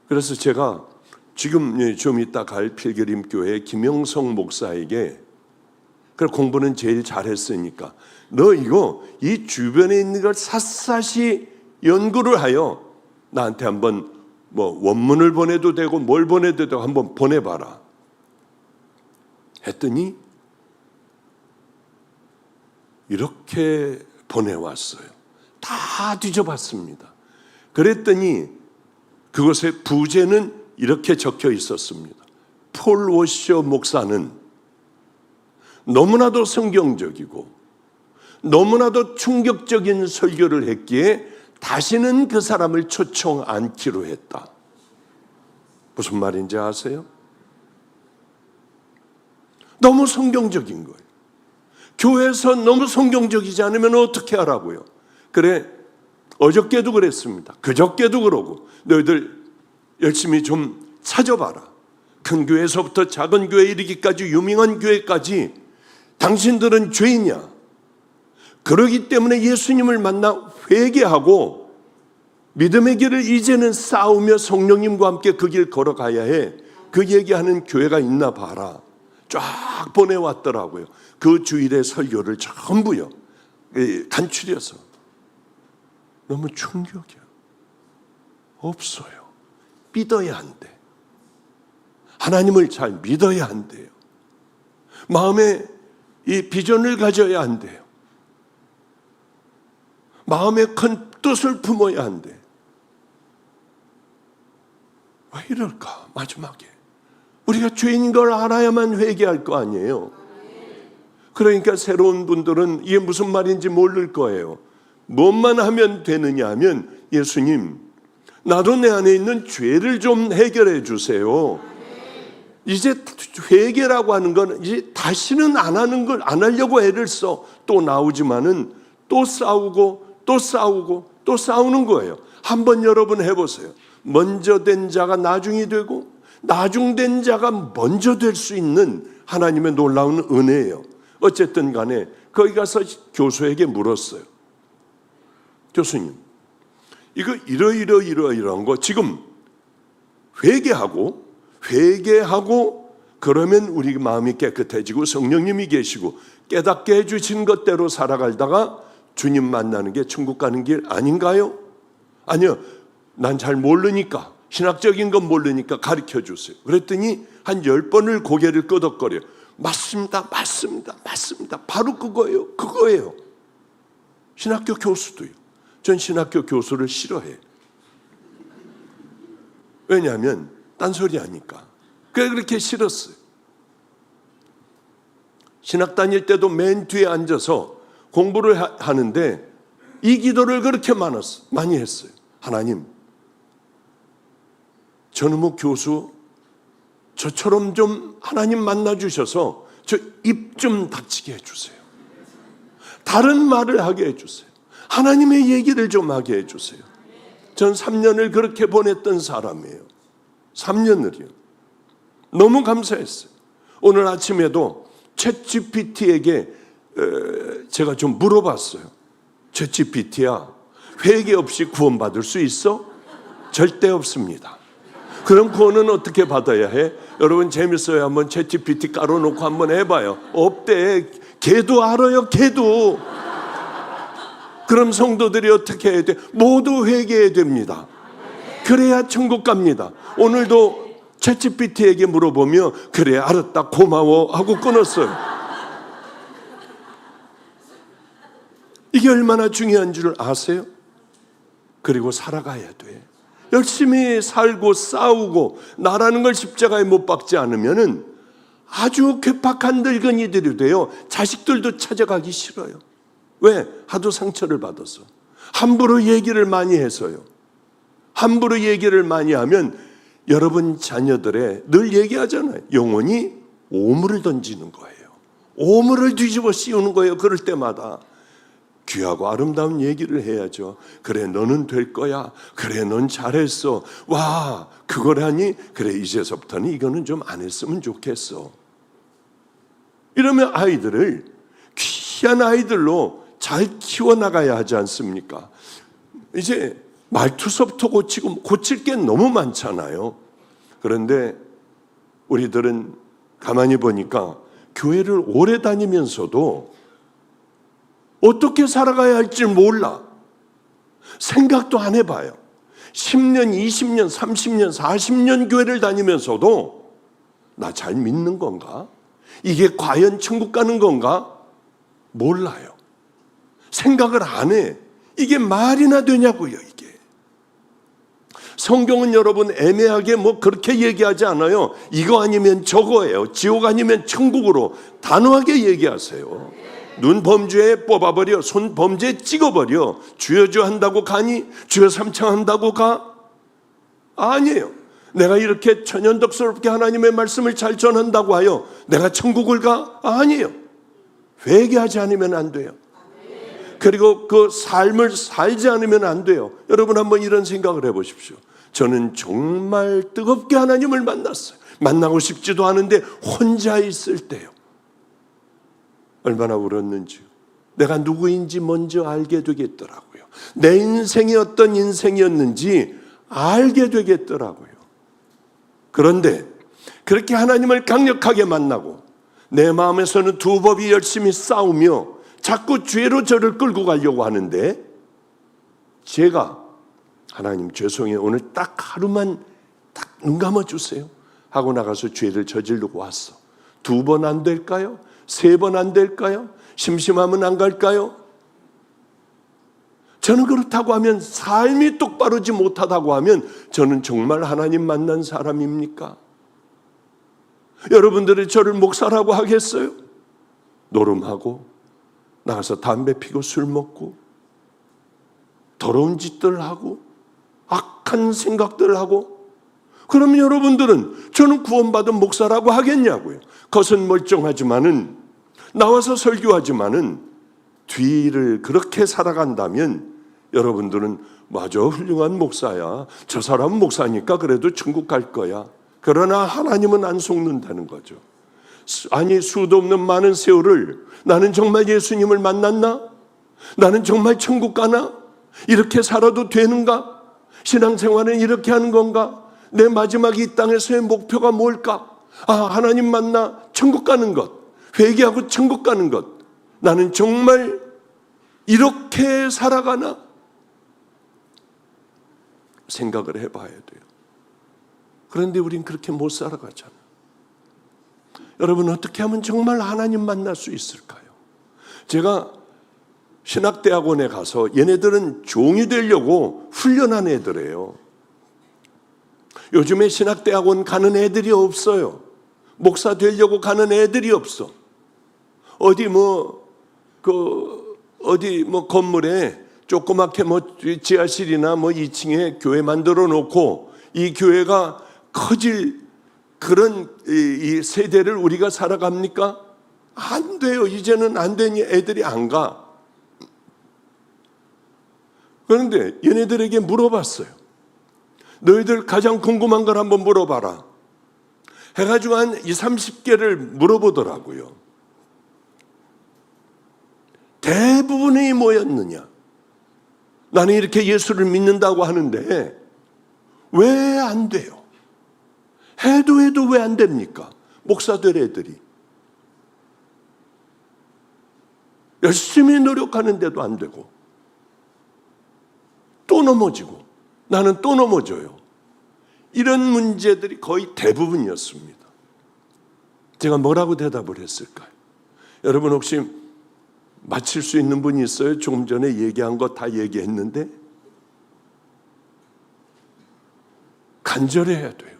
H: 그래서 제가 지금 좀 이따 갈 필그림교회 김영성 목사에게 그 공부는 제일 잘했으니까 너 이거 이 주변에 있는 걸 샅샅이 연구를 하여 나한테 한번 뭐 원문을 보내도 되고 뭘 보내도 되고 한번 보내봐라 했더니 이렇게 보내왔어요. 다 뒤져봤습니다. 그랬더니 그것의 부제는 이렇게 적혀 있었습니다. 폴 워셔 목사는 너무나도 성경적이고 너무나도 충격적인 설교를 했기에 다시는 그 사람을 초청 않기로 했다. 무슨 말인지 아세요? 너무 성경적인 거예요. 교회에서 너무 성경적이지 않으면 어떻게 하라고요? 그래, 어저께도 그랬습니다. 그저께도 그러고 너희들 열심히 좀 찾아봐라. 큰 교회에서부터 작은 교회에 이르기까지 유명한 교회까지 당신들은 죄이냐? 그러기 때문에 예수님을 만나 회개하고 믿음의 길을 이제는 싸우며 성령님과 함께 그 길 걸어가야 해. 그 얘기하는 교회가 있나 봐라. 쫙 보내왔더라고요. 그 주일의 설교를 전부요. 간추려서. 너무 충격이야. 없어요. 믿어야 한대. 하나님을 잘 믿어야 한대요. 마음에 이 비전을 가져야 한대요. 마음에 큰 뜻을 품어야 한대. 왜 이럴까? 마지막에 우리가 죄인 걸 알아야만 회개할 거 아니에요. 그러니까 새로운 분들은 이게 무슨 말인지 모를 거예요. 뭐만 하면 되느냐 하면 예수님 나도 내 안에 있는 죄를 좀 해결해 주세요. 이제 회개라고 하는 건 이제 다시는 안 하는 걸 안 하려고 애를 써. 또 나오지만은 또 싸우고 또 싸우고 또 싸우는 거예요. 한번 여러분 해보세요. 먼저 된 자가 나중이 되고 나중된 자가 먼저 될 수 있는 하나님의 놀라운 은혜예요. 어쨌든 간에 거기 가서 교수에게 물었어요. 교수님, 이거 이러이러한 거 지금 회개하고 그러면 우리 마음이 깨끗해지고 성령님이 계시고 깨닫게 해주신 것대로 살아가다가 주님 만나는 게 천국 가는 길 아닌가요? 아니요. 난 잘 모르니까 신학적인 건 모르니까 가르쳐 주세요. 그랬더니 한 10번을 고개를 끄덕거려요. 맞습니다. 바로 그거예요. 신학교 교수도요. 전 신학교 교수를 싫어해요. 왜냐하면 딴소리 하니까. 그렇게 싫었어요. 신학 다닐 때도 맨 뒤에 앉아서 공부를 하는데 이 기도를 그렇게 많이 했어요. 하나님, 전우목 교수 저처럼 좀 하나님 만나주셔서 저 입 좀 닥치게 해주세요. 다른 말을 하게 해주세요. 하나님의 얘기를 좀 하게 해주세요. 전 3년을 그렇게 보냈던 사람이에요. 3년을요. 너무 감사했어요. 오늘 아침에도 챗GPT에게 제가 좀 물어봤어요. 챗GPT야, 회개 없이 구원받을 수 있어? 절대 없습니다. 그럼 구원은 어떻게 받아야 해? 여러분 재밌어요. 한번 챗GPT 깔아놓고 한번 해봐요. 없대. 걔도 알아요. 걔도. 그럼 성도들이 어떻게 해야 돼? 모두 회개해야 됩니다. 그래야 천국 갑니다. 오늘도 챗GPT에게 물어보며 그래 알았다 고마워 하고 끊었어요. 이게 얼마나 중요한 줄 아세요? 그리고 살아가야 돼. 열심히 살고 싸우고 나라는 걸 십자가에 못 박지 않으면은 아주 괴팍한 늙은이들이 돼요. 자식들도 찾아가기 싫어요. 왜? 하도 상처를 받아서. 함부로 얘기를 많이 해서요. 함부로 얘기를 많이 하면 여러분 자녀들의 늘 얘기하잖아요. 영혼이 오물을 던지는 거예요. 오물을 뒤집어 씌우는 거예요. 그럴 때마다. 귀하고 아름다운 얘기를 해야죠. 그래 너는 될 거야. 그래 넌 잘했어. 와 그거라니. 그래 이제서부터는 이거는 좀 안 했으면 좋겠어. 이러면 아이들을 귀한 아이들로 잘 키워나가야 하지 않습니까? 이제 말투서부터 고치고 고칠 게 너무 많잖아요. 그런데 우리들은 가만히 보니까 교회를 오래 다니면서도 어떻게 살아가야 할지 몰라. 생각도 안 해봐요. 10년, 20년, 30년, 40년 교회를 다니면서도 나 잘 믿는 건가? 이게 과연 천국 가는 건가? 몰라요. 생각을 안 해. 이게 말이나 되냐고요, 이게. 성경은 여러분 애매하게 뭐 그렇게 얘기하지 않아요. 이거 아니면 저거예요. 지옥 아니면 천국으로 단호하게 얘기하세요. 눈 범죄에 뽑아버려, 손 범죄에 찍어버려. 주여 주여 한다고 가니? 주여 삼창한다고 가? 아니에요. 내가 이렇게 천연덕스럽게 하나님의 말씀을 잘 전한다고 하여 내가 천국을 가? 아니에요. 회개하지 않으면 안 돼요. 그리고 그 삶을 살지 않으면 안 돼요. 여러분 한번 이런 생각을 해보십시오. 저는 정말 뜨겁게 하나님을 만났어요. 만나고 싶지도 않은데 혼자 있을 때요. 얼마나 울었는지요. 내가 누구인지 먼저 알게 되겠더라고요. 내 인생이 어떤 인생이었는지 알게 되겠더라고요. 그런데 그렇게 하나님을 강력하게 만나고 내 마음에서는 두 법이 열심히 싸우며 자꾸 죄로 저를 끌고 가려고 하는데 제가 하나님 죄송해요. 오늘 딱 하루만 딱 눈 감아주세요 하고 나가서 죄를 저지르고 왔어. 2번 안 될까요? 3번 안 될까요? 심심하면 안 갈까요? 저는 그렇다고 하면 삶이 똑바르지 못하다고 하면 저는 정말 하나님 만난 사람입니까? 여러분들이 저를 목사라고 하겠어요? 노름하고 나가서 담배 피고 술 먹고 더러운 짓들 하고 악한 생각들 하고 그러면 여러분들은 저는 구원받은 목사라고 하겠냐고요. 겉은 멀쩡하지만은 나와서 설교하지만은 뒤를 그렇게 살아간다면 여러분들은 맞아 훌륭한 목사야. 저 사람은 목사니까 그래도 천국 갈 거야. 그러나 하나님은 안 속는다는 거죠. 아니 수도 없는 많은 세월을 나는 정말 예수님을 만났나? 나는 정말 천국 가나? 이렇게 살아도 되는가? 신앙생활은 이렇게 하는 건가? 내 마지막 이 땅에서의 목표가 뭘까? 아 하나님 만나 천국 가는 것, 회개하고 천국 가는 것. 나는 정말 이렇게 살아가나? 생각을 해봐야 돼요. 그런데 우린 그렇게 못 살아가잖아. 여러분 어떻게 하면 정말 하나님 만날 수 있을까요? 제가 신학대학원에 가서 얘네들은 종이 되려고 훈련한 애들이에요. 요즘에 신학대학원 가는 애들이 없어요. 목사 되려고 가는 애들이 없어. 어디 건물에 조그맣게 뭐 지하실이나 뭐 2층에 교회 만들어 놓고 이 교회가 커질 그런 이 세대를 우리가 살아갑니까? 안 돼요. 이제는 안 되니 애들이 안 가. 그런데 얘네들에게 물어봤어요. 너희들 가장 궁금한 걸 한번 물어봐라. 해가지고 한 20, 30개를 물어보더라고요. 대부분이 뭐였느냐? 나는 이렇게 예수를 믿는다고 하는데 왜 안 돼요? 해도 왜 안 됩니까? 목사들 애들이 열심히 노력하는데도 안 되고 또 넘어지고 나는 또 넘어져요. 이런 문제들이 거의 대부분이었습니다. 제가 뭐라고 대답을 했을까요? 여러분 혹시 맞힐 수 있는 분이 있어요? 조금 전에 얘기한 거 다 얘기했는데 간절해야 돼요.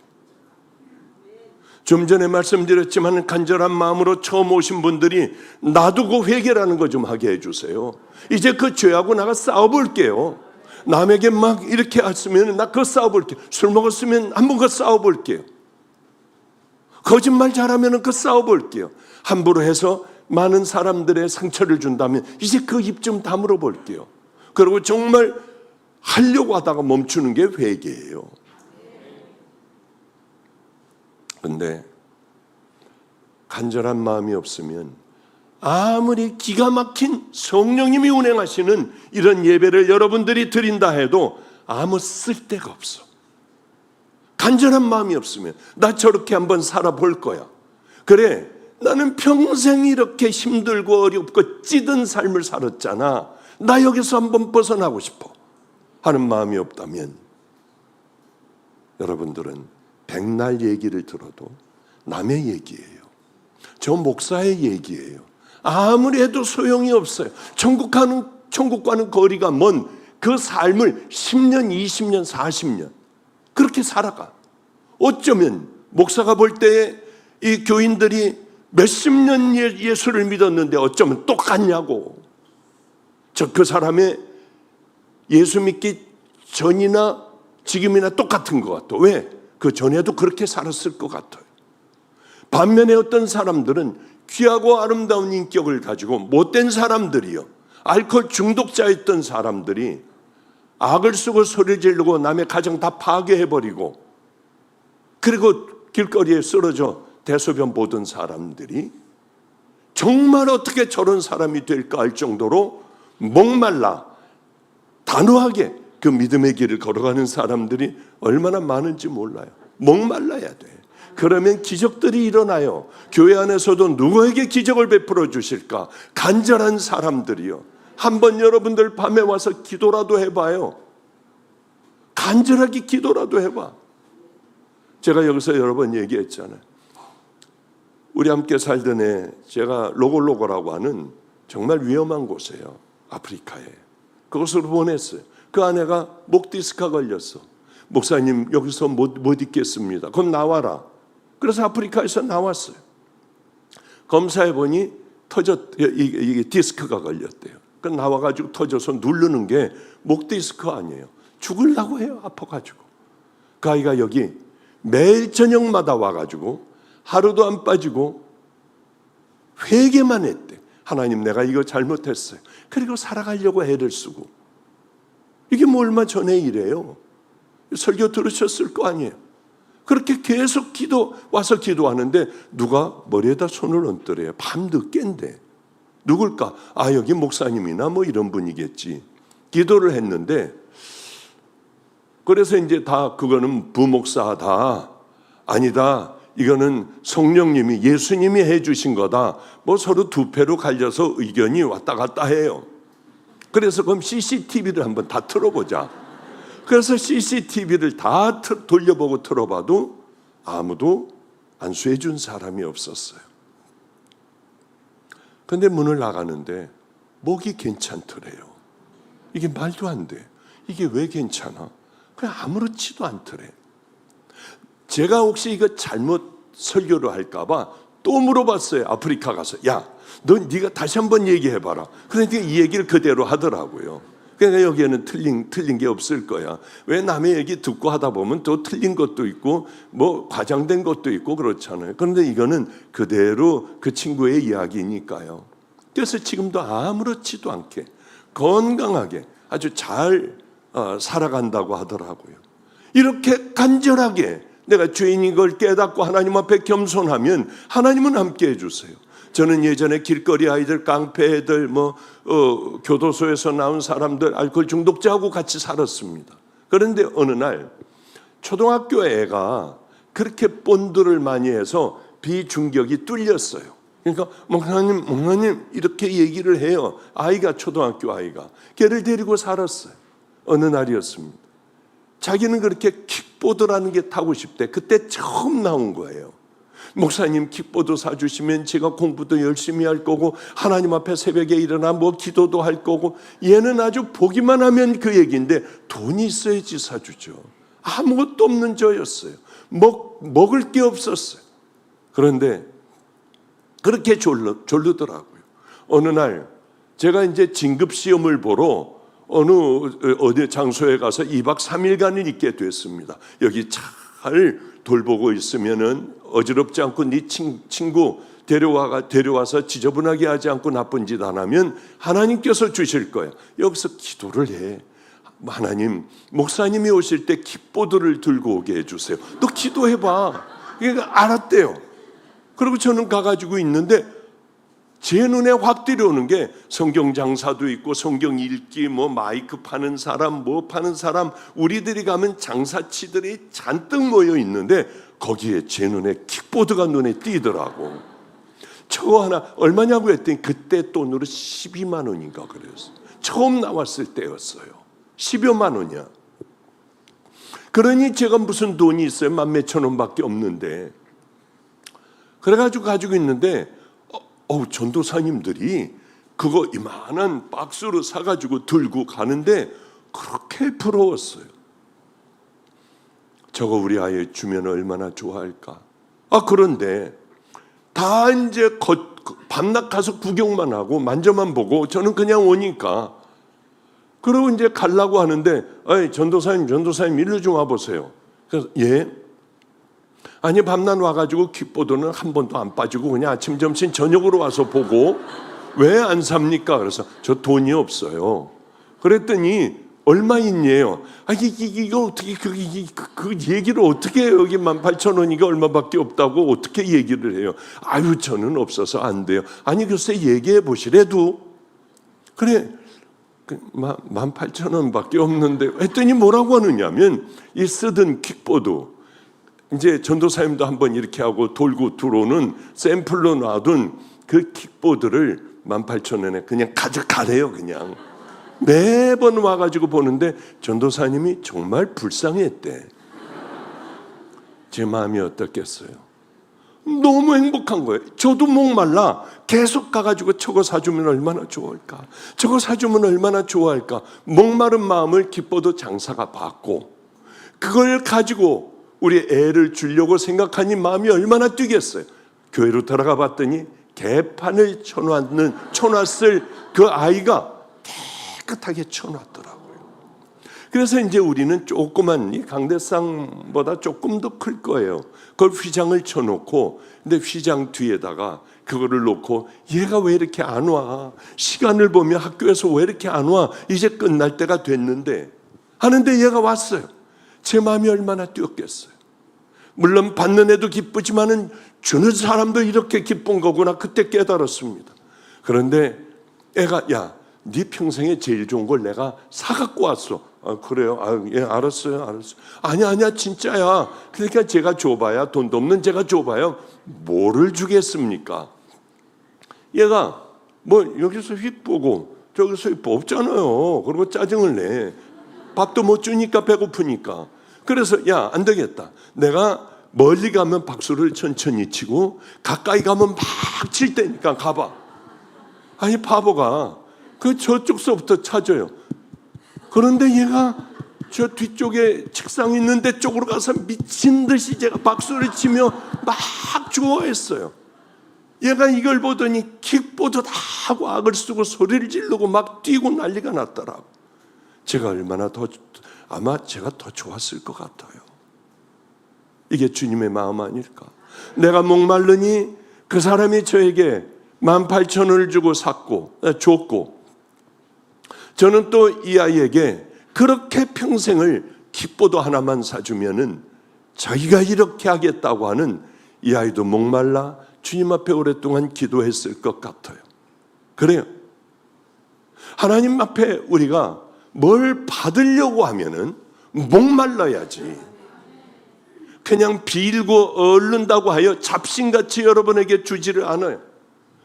H: 좀 전에 말씀드렸지만 간절한 마음으로 처음 오신 분들이 놔두고 회개라는 거 좀 하게 해주세요. 이제 그 죄하고 나가 싸워볼게요. 남에게 막 이렇게 했으면 나 그거 싸워볼게요. 술 먹었으면 한번 그거 싸워볼게요. 거짓말 잘하면 그거 싸워볼게요. 함부로 해서 많은 사람들의 상처를 준다면 이제 그 입 좀 다물어 볼게요. 그리고 정말 하려고 하다가 멈추는 게 회개예요. 그런데 간절한 마음이 없으면 아무리 기가 막힌 성령님이 운행하시는 이런 예배를 여러분들이 드린다 해도 아무 쓸데가 없어. 간절한 마음이 없으면 나 저렇게 한번 살아볼 거야. 그래, 나는 평생 이렇게 힘들고 어렵고 찌든 삶을 살았잖아. 나 여기서 한번 벗어나고 싶어 하는 마음이 없다면 여러분들은 백날 얘기를 들어도 남의 얘기예요. 저 목사의 얘기예요. 아무리 해도 소용이 없어요. 천국과는 거리가 먼 그 삶을 10년, 20년, 40년 그렇게 살아가. 어쩌면 목사가 볼 때 이 교인들이 몇십 년 예수를 믿었는데 어쩌면 똑같냐고. 그 사람의 예수 믿기 전이나 지금이나 똑같은 것 같아. 왜? 그 전에도 그렇게 살았을 것 같아요. 반면에 어떤 사람들은 귀하고 아름다운 인격을 가지고 못된 사람들이요, 알코올 중독자였던 사람들이 악을 쓰고 소리 지르고 남의 가정 다 파괴해버리고 그리고 길거리에 쓰러져 대소변 보던 사람들이 정말 어떻게 저런 사람이 될까 할 정도로 목말라 단호하게 그 믿음의 길을 걸어가는 사람들이 얼마나 많은지 몰라요. 목말라야 돼. 그러면 기적들이 일어나요. 교회 안에서도 누구에게 기적을 베풀어 주실까? 간절한 사람들이요. 한번 여러분들 밤에 와서 기도라도 해봐요. 간절하게 기도라도 해봐. 제가 여기서 여러 번 얘기했잖아요. 우리 함께 살던 애, 제가 로골로고라고 하는 정말 위험한 곳이에요. 아프리카에. 그곳으로 보냈어요. 그 아내가 목 디스크가 걸렸어. 목사님 여기서 못 있겠습니다. 그럼 나와라. 그래서 아프리카에서 나왔어요. 검사해보니 이게 디스크가 걸렸대요. 그 나와가지고 터져서 누르는 게 목 디스크 아니에요. 죽으려고 해요. 아파가지고. 그 아이가 여기 매일 저녁마다 와가지고 하루도 안 빠지고 회개만 했대. 하나님 내가 이거 잘못했어요. 그리고 살아가려고 애를 쓰고. 이게 뭐 얼마 전에 일이에요. 설교 들으셨을 거 아니에요. 그렇게 계속 와서 기도하는데 누가 머리에다 손을 얹더래요. 밤늦게인데. 누굴까? 아, 여기 목사님이나 뭐 이런 분이겠지. 기도를 했는데 그래서 이제 다 그거는 부목사다. 아니다. 이거는 성령님이 예수님이 해주신 거다. 뭐 서로 두 패로 갈려서 의견이 왔다 갔다 해요. 그래서 그럼 CCTV를 한번 다 틀어보자. 그래서 CCTV를 다 돌려보고 틀어봐도 아무도 안수해 준 사람이 없었어요. 근데 문을 나가는데 목이 괜찮더래요. 이게 말도 안 돼. 이게 왜 괜찮아? 그냥 아무렇지도 않더래. 제가 혹시 이거 잘못 설교를 할까봐 또 물어봤어요. 아프리카 가서. 야, 너 네가 다시 한번 얘기해봐라. 그러니까 이 얘기를 그대로 하더라고요. 그러니까 여기에는 틀린 게 없을 거야. 왜 남의 얘기 듣고 하다 보면 또 틀린 것도 있고 뭐 과장된 것도 있고 그렇잖아요. 그런데 이거는 그대로 그 친구의 이야기니까요. 그래서 지금도 아무렇지도 않게 건강하게 아주 잘 살아간다고 하더라고요. 이렇게 간절하게 내가 죄인인 걸 깨닫고 하나님 앞에 겸손하면 하나님은 함께 해주세요. 저는 예전에 길거리 아이들, 깡패 애들, 교도소에서 나온 사람들, 알코올 중독자하고 같이 살았습니다. 그런데 어느 날 초등학교 애가 그렇게 본드를 많이 해서 비중격이 뚫렸어요. 그러니까 목사님 이렇게 얘기를 해요. 아이가 초등학교 아이가. 걔를 데리고 살았어요. 어느 날이었습니다. 자기는 그렇게 킥보드라는 게 타고 싶대. 그때 처음 나온 거예요. 목사님 킥보드 사주시면 제가 공부도 열심히 할 거고 하나님 앞에 새벽에 일어나 기도도 할 거고. 얘는 아주 보기만 하면 그 얘기인데 돈이 있어야지 사주죠. 아무것도 없는 저였어요. 먹을 게 없었어요. 그런데 그렇게 졸르더라고요. 어느 날 제가 이제 진급시험을 보러 어디 장소에 가서 2박 3일간을 있게 됐습니다. 여기 잘 돌보고 있으면은 어지럽지 않고 네 친구 데려와서 지저분하게 하지 않고 나쁜 짓 안 하면 하나님께서 주실 거야. 여기서 기도를 해. 하나님, 목사님이 오실 때 킥보드를 들고 오게 해주세요. 너 기도해봐. 그러니까 알았대요. 그리고 저는 가가지고 있는데 제 눈에 확 들어오는 게 성경 장사도 있고 성경 읽기, 마이크 파는 사람, 파는 사람, 우리들이 가면 장사치들이 잔뜩 모여 있는데 거기에 제 눈에 킥보드가 눈에 띄더라고. 저거 하나 얼마냐고 했더니 그때 돈으로 12만 원인가 그랬어요. 처음 나왔을 때였어요. 10여만 원이야. 그러니 제가 무슨 돈이 있어요? 10,000몇천 원밖에 없는데. 그래가지고 가지고 있는데 전도사님들이 그거 이만한 박스로 사가지고 들고 가는데 그렇게 부러웠어요. 저거 우리 아이 주면 얼마나 좋아할까. 그런데 다 이제 밤낮 가서 구경만 하고 만져만 보고 저는 그냥 오니까. 그리고 이제 가려고 하는데 전도사님 일로 좀 와보세요. 그래서 예? 아니 밤낮 와가지고 킥보드는 한 번도 안 빠지고 그냥 아침 점심 저녁으로 와서 보고 왜 안 삽니까? 그래서 저 돈이 없어요. 그랬더니 얼마 있냐요? 이거 어떻게 그 얘기를 어떻게 해요? 여기 18,000원이가 얼마밖에 없다고 어떻게 얘기를 해요? 저는 없어서 안 돼요. 아니 글쎄 얘기해 보시래도 그래 18,000원밖에 없는데 했더니 뭐라고 하느냐면 이 쓰던 킥보드 이제 전도사님도 한번 이렇게 하고 돌고 들어오는 샘플로 놔둔 그 킥보드를 18,000원에 그냥 가져가래요. 그냥 매번 와가지고 보는데 전도사님이 정말 불쌍했대. 제 마음이 어떻겠어요? 너무 행복한 거예요. 저도 목말라 계속 가가지고 저거 사주면 얼마나 좋을까, 저거 사주면 얼마나 좋아할까. 목마른 마음을 킥보드 장사가 봤고 그걸 가지고 우리 애를 주려고 생각하니 마음이 얼마나 뛰겠어요. 교회로 들어가 봤더니 개판을 쳐놨을 그 아이가 깨끗하게 쳐놨더라고요. 그래서 이제 우리는 조그만 이 강대상보다 조금 더 클 거예요. 그걸 휘장을 쳐놓고 근데 휘장 뒤에다가 그거를 놓고 얘가 왜 이렇게 안 와? 시간을 보면 학교에서 왜 이렇게 안 와? 이제 끝날 때가 됐는데 하는데 얘가 왔어요. 제 마음이 얼마나 뛰었겠어요. 물론 받는 애도 기쁘지만은 주는 사람도 이렇게 기쁜 거구나 그때 깨달았습니다. 그런데 애가 네 평생에 제일 좋은 걸 내가 사갖고 왔어. 그래요? 예, 알았어요. 아니야 진짜야. 그러니까 제가 줘봐야 돈도 없는 제가 줘봐요. 뭐를 주겠습니까? 얘가 여기서 휙 보고 저기서 휙 없잖아요. 그리고 짜증을 내. 밥도 못 주니까 배고프니까. 그래서 안 되겠다. 내가 멀리 가면 박수를 천천히 치고 가까이 가면 막 칠 테니까 가봐. 아니 바보가 저쪽서부터 찾아요. 그런데 얘가 저 뒤쪽에 책상 있는 데 쪽으로 가서 미친 듯이 제가 박수를 치며 막 좋아했어요. 얘가 이걸 보더니 킥보드다 하고 악을 쓰고 소리를 지르고 막 뛰고 난리가 났더라고. 제가 얼마나 아마 제가 더 좋았을 것 같아요. 이게 주님의 마음 아닐까? 내가 목마르니 그 사람이 저에게 18,000원을 주고 줬고, 저는 또 이 아이에게 그렇게 평생을 킥보드 하나만 사주면은 자기가 이렇게 하겠다고 하는, 이 아이도 목말라 주님 앞에 오랫동안 기도했을 것 같아요. 그래요. 하나님 앞에 우리가 뭘 받으려고 하면은 목말라야지. 그냥 빌고 얻는다고 하여 잡신같이 여러분에게 주지를 않아요.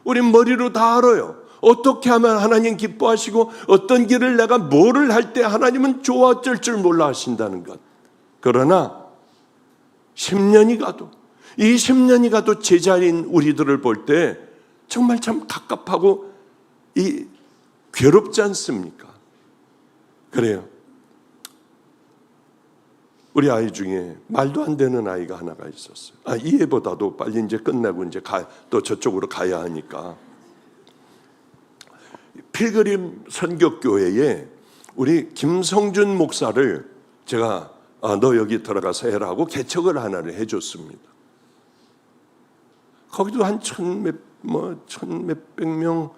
H: 우린 머리로 다 알아요. 어떻게 하면 하나님 기뻐하시고 어떤 길을 내가 뭐를 할 때 하나님은 좋아 어쩔 줄 몰라 하신다는 것. 그러나 10년이 가도, 20년이 가도 제자리인 우리들을 볼 때 정말 참 갑갑하고 괴롭지 않습니까? 그래요. 우리 아이 중에 말도 안 되는 아이가 하나가 있었어요. 이해보다도 빨리 이제 끝나고 이제 또 저쪽으로 가야 하니까. 필그림 선교교회에 우리 김성준 목사를 제가 너 여기 들어가서 해라고 개척을 하나를 해줬습니다. 거기도 한 천몇백 명,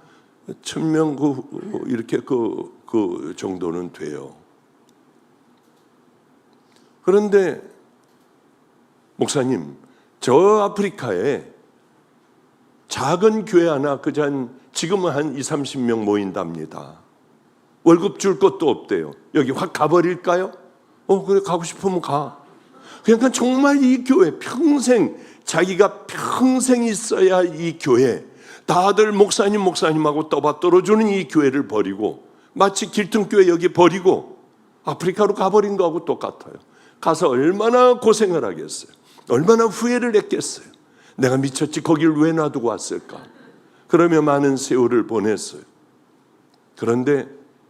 H: 1000명 이렇게 그 정도는 돼요. 그런데 목사님, 저 아프리카에 작은 교회 하나 지금은 한 20-30명 모인답니다. 월급 줄 것도 없대요. 여기 확 가버릴까요? 그래, 가고 싶으면 가. 그러니까 정말 이 교회 자기가 평생 있어야 이 교회, 다들 목사님하고 떠받들어주는 이 교회를 버리고, 마치 길등교회 여기 버리고 아프리카로 가버린 거하고 똑같아요. 가서 얼마나 고생을 하겠어요. 얼마나 후회를 했겠어요. 내가 미쳤지, 거길 왜 놔두고 왔을까. 그러며 많은 세월을 보냈어요. 그런데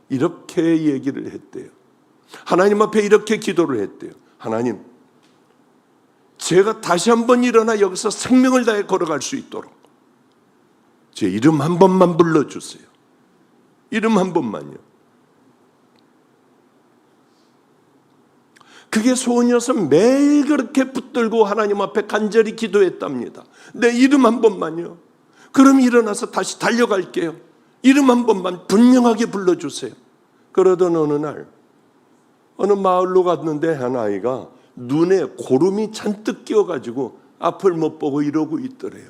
H: 이렇게 얘기를 했대요. 하나님 앞에 이렇게 기도를 했대요. 하나님, 제가 다시 한번 일어나 여기서 생명을 다해 걸어갈 수 있도록 제 이름 한 번만 불러주세요. 이름 한 번만요. 그게 소원이어서 매일 그렇게 붙들고 하나님 앞에 간절히 기도했답니다. 내 이름 한 번만요. 그럼 일어나서 다시 달려갈게요. 이름 한 번만 분명하게 불러주세요. 그러던 어느 날 어느 마을로 갔는데 한 아이가 눈에 고름이 잔뜩 끼어가지고 앞을 못 보고 이러고 있더래요.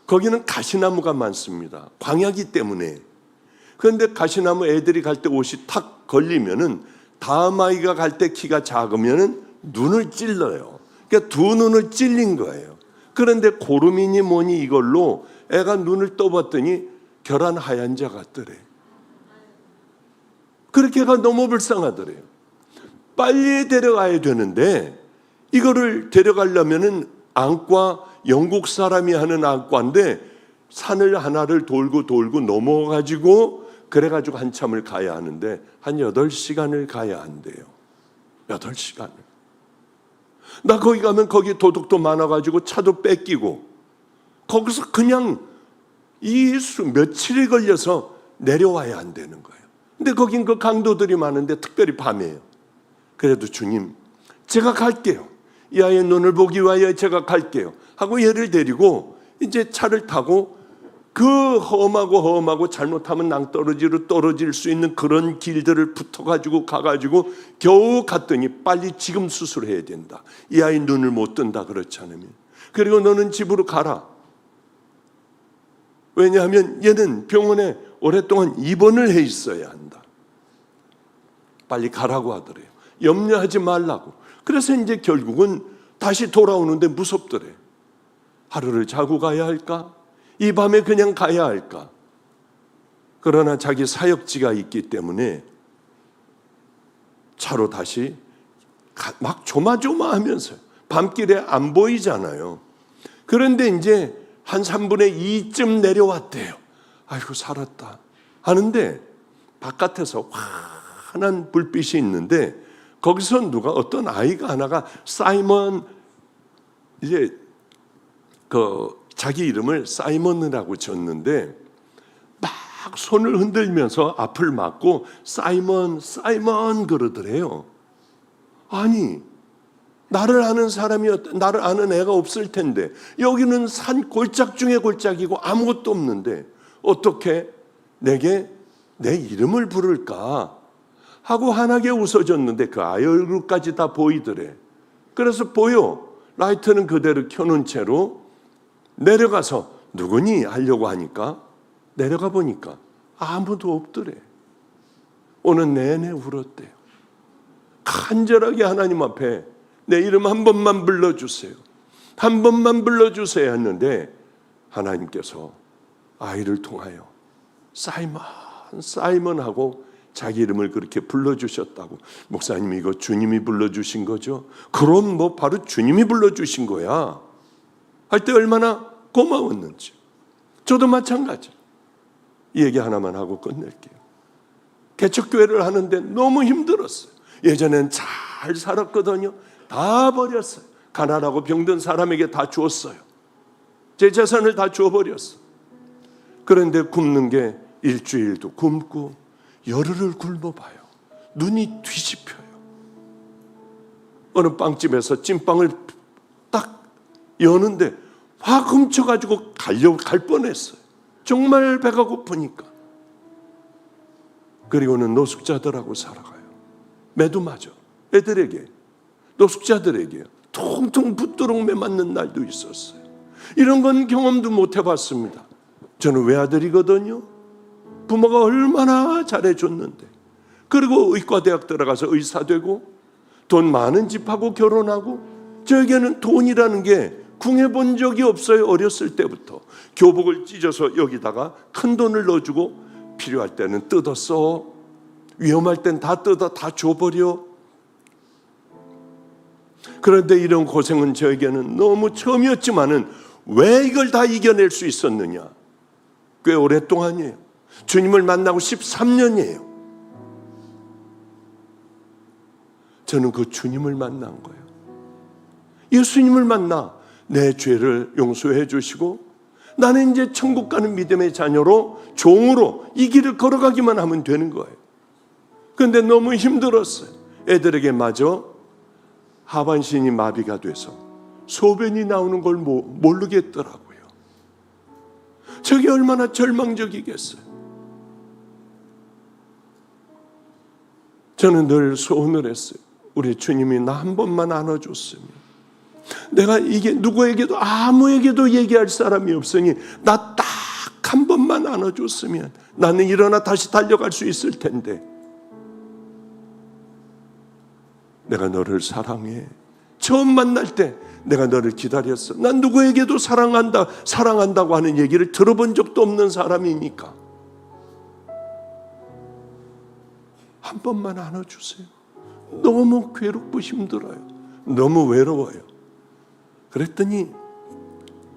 H: 거기는 가시나무가 많습니다. 광야기 때문에. 그런데 가시나무 애들이 갈 때 옷이 탁 걸리면은 다음 아이가 갈 때 키가 작으면은 눈을 찔러요. 그러니까 두 눈을 찔린 거예요. 그런데 고름이니 뭐니 이걸로 애가 눈을 떠봤더니 결한 하얀 자 같더래. 그렇게 애가 너무 불쌍하더래요. 빨리 데려가야 되는데 이거를 데려가려면은 안과, 영국 사람이 하는 안과인데 산을 하나를 돌고 넘어가지고 그래가지고 한참을 가야 하는데 한 8시간을 가야 한대요. 8시간을. 나 거기 가면 거기 도둑도 많아가지고 차도 뺏기고 거기서 그냥 며칠이 걸려서 내려와야 한다는 거예요. 근데 거긴 그 강도들이 많은데 특별히 밤이에요. 그래도 주님, 제가 갈게요. 이 아이의 눈을 보기 위하여 제가 갈게요 하고 얘를 데리고 이제 차를 타고 그 험하고 잘못하면 낭떠러지로 떨어질 수 있는 그런 길들을 붙어가지고 가가지고 겨우 갔더니 빨리 지금 수술해야 된다. 이 아이 눈을 못 뜬다 그렇지 않으면. 그리고 너는 집으로 가라. 왜냐하면 얘는 병원에 오랫동안 입원을 해 있어야 한다. 빨리 가라고 하더래요. 염려하지 말라고. 그래서 이제 결국은 다시 돌아오는데 무섭더래. 하루를 자고 가야 할까? 이 밤에 그냥 가야 할까? 그러나 자기 사역지가 있기 때문에 차로 다시 막 조마조마하면서 밤길에 안 보이잖아요. 그런데 이제 한 3분의 2쯤 내려왔대요. 아이고 살았다 하는데 바깥에서 환한 불빛이 있는데 거기서 어떤 아이가 하나가 사이먼, 이제 자기 이름을 사이먼이라고 졌는데 막 손을 흔들면서 앞을 막고 사이먼 사이먼 그러더래요. 아니, 나를 아는 나를 아는 애가 없을 텐데, 여기는 산 골짝 중에 골짝이고 아무것도 없는데 어떻게 내게 내 이름을 부를까 하고 환하게 웃어줬는데 그 아이 얼굴까지 다 보이더래. 그래서 보여. 라이트는 그대로 켜놓은 채로 내려가서 누구니 하려고 하니까 내려가 보니까 아무도 없더래. 오늘 내내 울었대요. 간절하게 하나님 앞에 내 이름 한 번만 불러주세요. 한 번만 불러주세요 했는데 하나님께서 아이를 통하여 사이먼 사이먼 하고 자기 이름을 그렇게 불러주셨다고. 목사님, 이거 주님이 불러주신 거죠? 그럼 뭐 바로 주님이 불러주신 거야 할 때 얼마나 고마웠는지. 저도 마찬가지. 이 얘기 하나만 하고 끝낼게요. 개척교회를 하는데 너무 힘들었어요. 예전엔 잘 살았거든요. 다 버렸어요. 가난하고 병든 사람에게 다 주었어요. 제 재산을 다 주어버렸어요. 그런데 굶는 게 일주일도 굶고 열흘을 굶어봐요. 눈이 뒤집혀요. 어느 빵집에서 찐빵을 딱 여는데 확 훔쳐가지고 갈 뻔했어요. 정말 배가 고프니까. 그리고는 노숙자들하고 살아가요. 매도 맞아. 애들에게, 노숙자들에게 통통 붙도록 매 맞는 날도 있었어요. 이런 건 경험도 못 해봤습니다. 저는 외아들이거든요. 부모가 얼마나 잘해줬는데, 그리고 의과대학 들어가서 의사 되고 돈 많은 집하고 결혼하고, 저에게는 돈이라는 게 궁해본 적이 없어요. 어렸을 때부터 교복을 찢어서 여기다가 큰 돈을 넣어주고 필요할 때는 뜯어 써, 위험할 땐 다 뜯어 다 줘버려. 그런데 이런 고생은 저에게는 너무 처음이었지만은 왜 이걸 다 이겨낼 수 있었느냐? 꽤 오랫동안이에요. 주님을 만나고 13년이에요. 저는 그 주님을 만난 거예요. 예수님을 만나 내 죄를 용서해 주시고 나는 이제 천국 가는 믿음의 자녀로, 종으로 이 길을 걸어가기만 하면 되는 거예요. 그런데 너무 힘들었어요. 애들에게 마저 하반신이 마비가 돼서 소변이 나오는 걸 모르겠더라고요. 저게 얼마나 절망적이겠어요. 저는 늘 소원을 했어요. 우리 주님이 나 한 번만 안아줬으면, 내가 이게 누구에게도 아무에게도 얘기할 사람이 없으니 나 딱 한 번만 안아줬으면 나는 일어나 다시 달려갈 수 있을 텐데. 내가 너를 사랑해. 처음 만날 때 내가 너를 기다렸어. 난 누구에게도 사랑한다고 하는 얘기를 들어본 적도 없는 사람이니까 한 번만 안아주세요. 너무 괴롭고 힘들어요. 너무 외로워요. 그랬더니,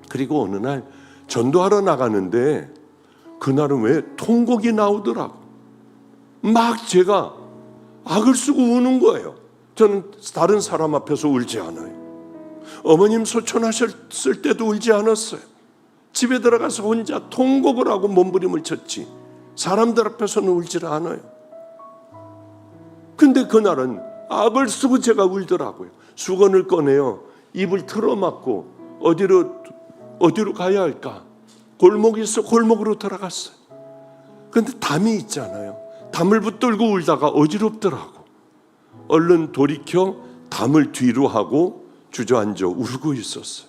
H: 그리고 어느 날 전도하러 나가는데 그날은 왜 통곡이 나오더라고. 막 제가 악을 쓰고 우는 거예요. 저는 다른 사람 앞에서 울지 않아요. 어머님 소천하셨을 때도 울지 않았어요. 집에 들어가서 혼자 통곡을 하고 몸부림을 쳤지 사람들 앞에서는 울지 않아요. 근데 그날은 악을 쓰고 제가 울더라고요. 수건을 꺼내요. 입을 틀어막고 어디로 가야 할까? 골목이 있어 골목으로 들어갔어요. 근데 담이 있잖아요. 담을 붙들고 울다가 어지럽더라고. 얼른 돌이켜 담을 뒤로 하고 주저앉아 울고 있었어요.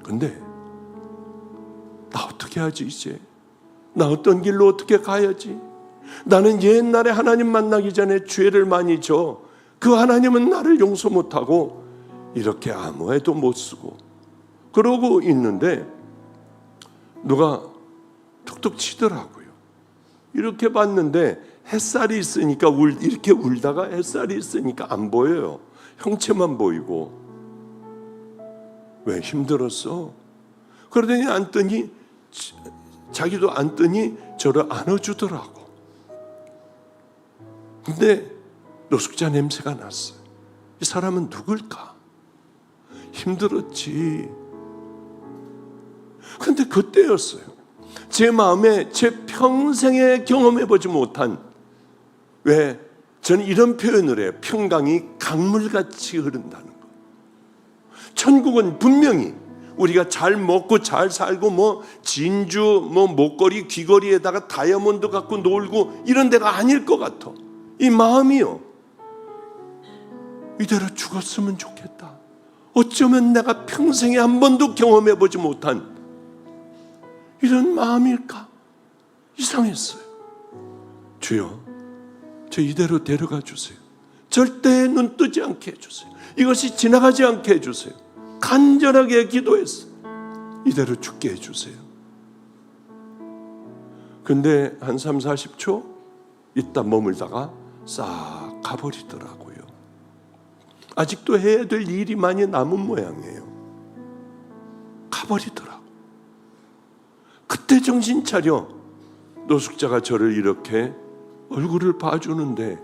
H: 근데 나 어떻게 하지 이제? 나 어떤 길로 어떻게 가야지? 나는 옛날에 하나님 만나기 전에 죄를 많이 져. 그 하나님은 나를 용서 못하고 이렇게 아무 애도 못 쓰고 그러고 있는데 누가 툭툭 치더라고요. 이렇게 봤는데 햇살이 있으니까 이렇게 울다가 햇살이 있으니까 안 보여요. 형체만 보이고. 왜 힘들었어? 그러더니 앉더니 자기도 앉더니 저를 안아주더라고. 근데 노숙자 냄새가 났어요. 이 사람은 누굴까? 힘들었지. 근데 그때였어요. 제 마음에 제 평생에 경험해보지 못한, 왜 저는 이런 표현을 해요. 평강이 강물같이 흐른다는 거. 천국은 분명히 우리가 잘 먹고 잘 살고 뭐 진주 뭐 목걸이 귀걸이에다가 다이아몬드 갖고 놀고 이런 데가 아닐 것 같아. 이 마음이요, 이대로 죽었으면 좋겠다. 어쩌면 내가 평생에 한 번도 경험해보지 못한 이런 마음일까? 이상했어요. 주여, 저 이대로 데려가 주세요. 절대 눈 뜨지 않게 해주세요. 이것이 지나가지 않게 해주세요. 간절하게 기도했어요. 이대로 죽게 해주세요. 근데 한 3, 40초 있다 머물다가 싹 가버리더라고요. 아직도 해야 될 일이 많이 남은 모양이에요. 가버리더라고. 그때 정신 차려 노숙자가 저를 이렇게 얼굴을 봐주는데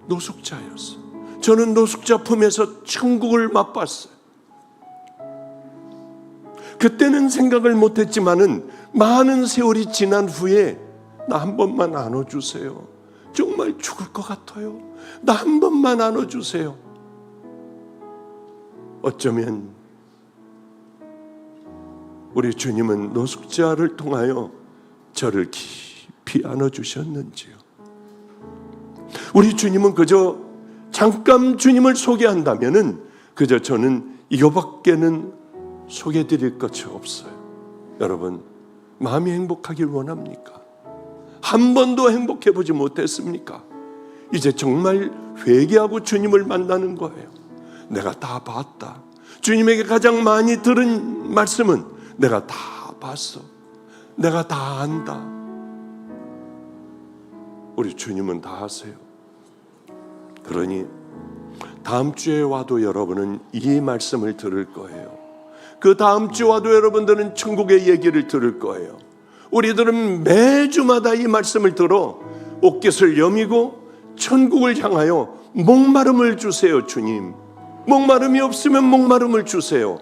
H: 노숙자였어. 저는 노숙자 품에서 천국을 맛봤어요. 그때는 생각을 못했지만은 많은 세월이 지난 후에 나 한 번만 안아주세요. 정말 죽을 것 같아요. 나 한 번만 안아주세요. 어쩌면 우리 주님은 노숙자를 통하여 저를 깊이 안아주셨는지요. 우리 주님은 그저 잠깐 주님을 소개한다면은 그저 저는 이거밖에는 소개해드릴 것이 없어요. 여러분, 마음이 행복하길 원합니까? 한 번도 행복해보지 못했습니까? 이제 정말 회개하고 주님을 만나는 거예요. 내가 다 봤다. 주님에게 가장 많이 들은 말씀은 내가 다 봤어. 내가 다 안다. 우리 주님은 다 아세요. 그러니 다음 주에 와도 여러분은 이 말씀을 들을 거예요. 그 다음 주 와도 여러분들은 천국의 얘기를 들을 거예요. 우리들은 매주마다 이 말씀을 들어 옷깃을 여미고 천국을 향하여 목마름을 주세요. 주님, 목마름이 없으면 목마름을 주세요.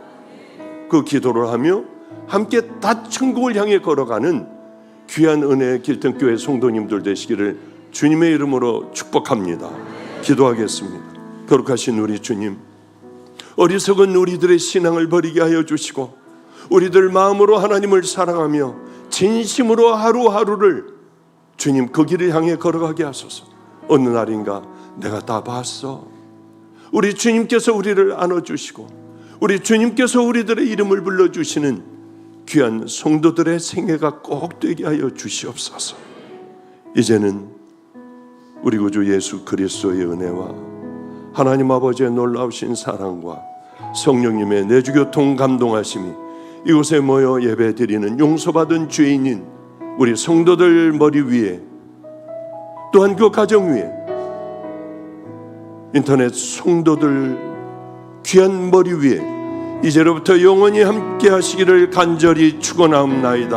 H: 그 기도를 하며 함께 다 천국을 향해 걸어가는 귀한 은혜의 길등교회 성도님들 되시기를 주님의 이름으로 축복합니다. 기도하겠습니다. 거룩하신 우리 주님, 어리석은 우리들의 신앙을 버리게 하여 주시고 우리들 마음으로 하나님을 사랑하며 진심으로 하루하루를 주님 그 길을 향해 걸어가게 하소서. 어느 날인가 내가 다 봤어. 우리 주님께서 우리를 안아주시고 우리 주님께서 우리들의 이름을 불러주시는 귀한 성도들의 생애가 꼭 되게 하여 주시옵소서. 이제는 우리 구주 예수 그리스도의 은혜와 하나님 아버지의 놀라우신 사랑과 성령님의 내주교통 감동하심이 이곳에 모여 예배드리는 용서받은 죄인인 우리 성도들 머리 위에, 또한 그 가정 위에, 인터넷 성도들 귀한 머리 위에 이제로부터 영원히 함께 하시기를 간절히 축원하옵나이다.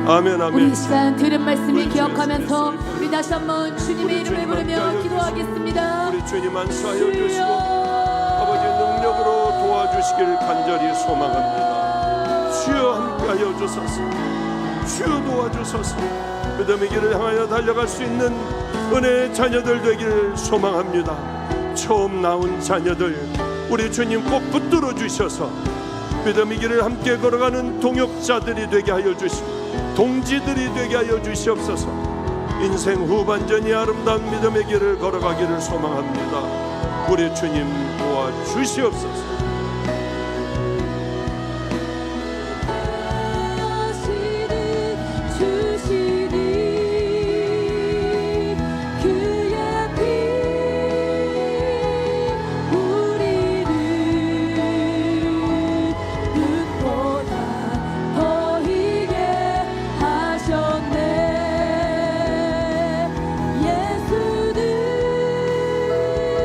H: 아멘, 아멘.
A: 우리 이 시간 들은 말씀을 기억하면서 우리 다시 한번 주님의 이름을 부르며 기도하겠습니다.
H: 우리 주님 안수하여 주시고 아버지의 능력으로 도와주시기를 간절히 소망합니다. 주여 함께하여 주소서. 주여 도와주소서. 믿음의 길을 향하여 달려갈 수 있는 은혜의 자녀들 되기를 소망합니다. 처음 나온 자녀들 우리 주님 꼭 붙들어 주셔서 믿음의 길을 함께 걸어가는 동역자들이 되게 하여 주시고 동지들이 되게 하여 주시옵소서. 인생 후반전이 아름다운 믿음의 길을 걸어가기를 소망합니다. 우리 주님 도와주시옵소서.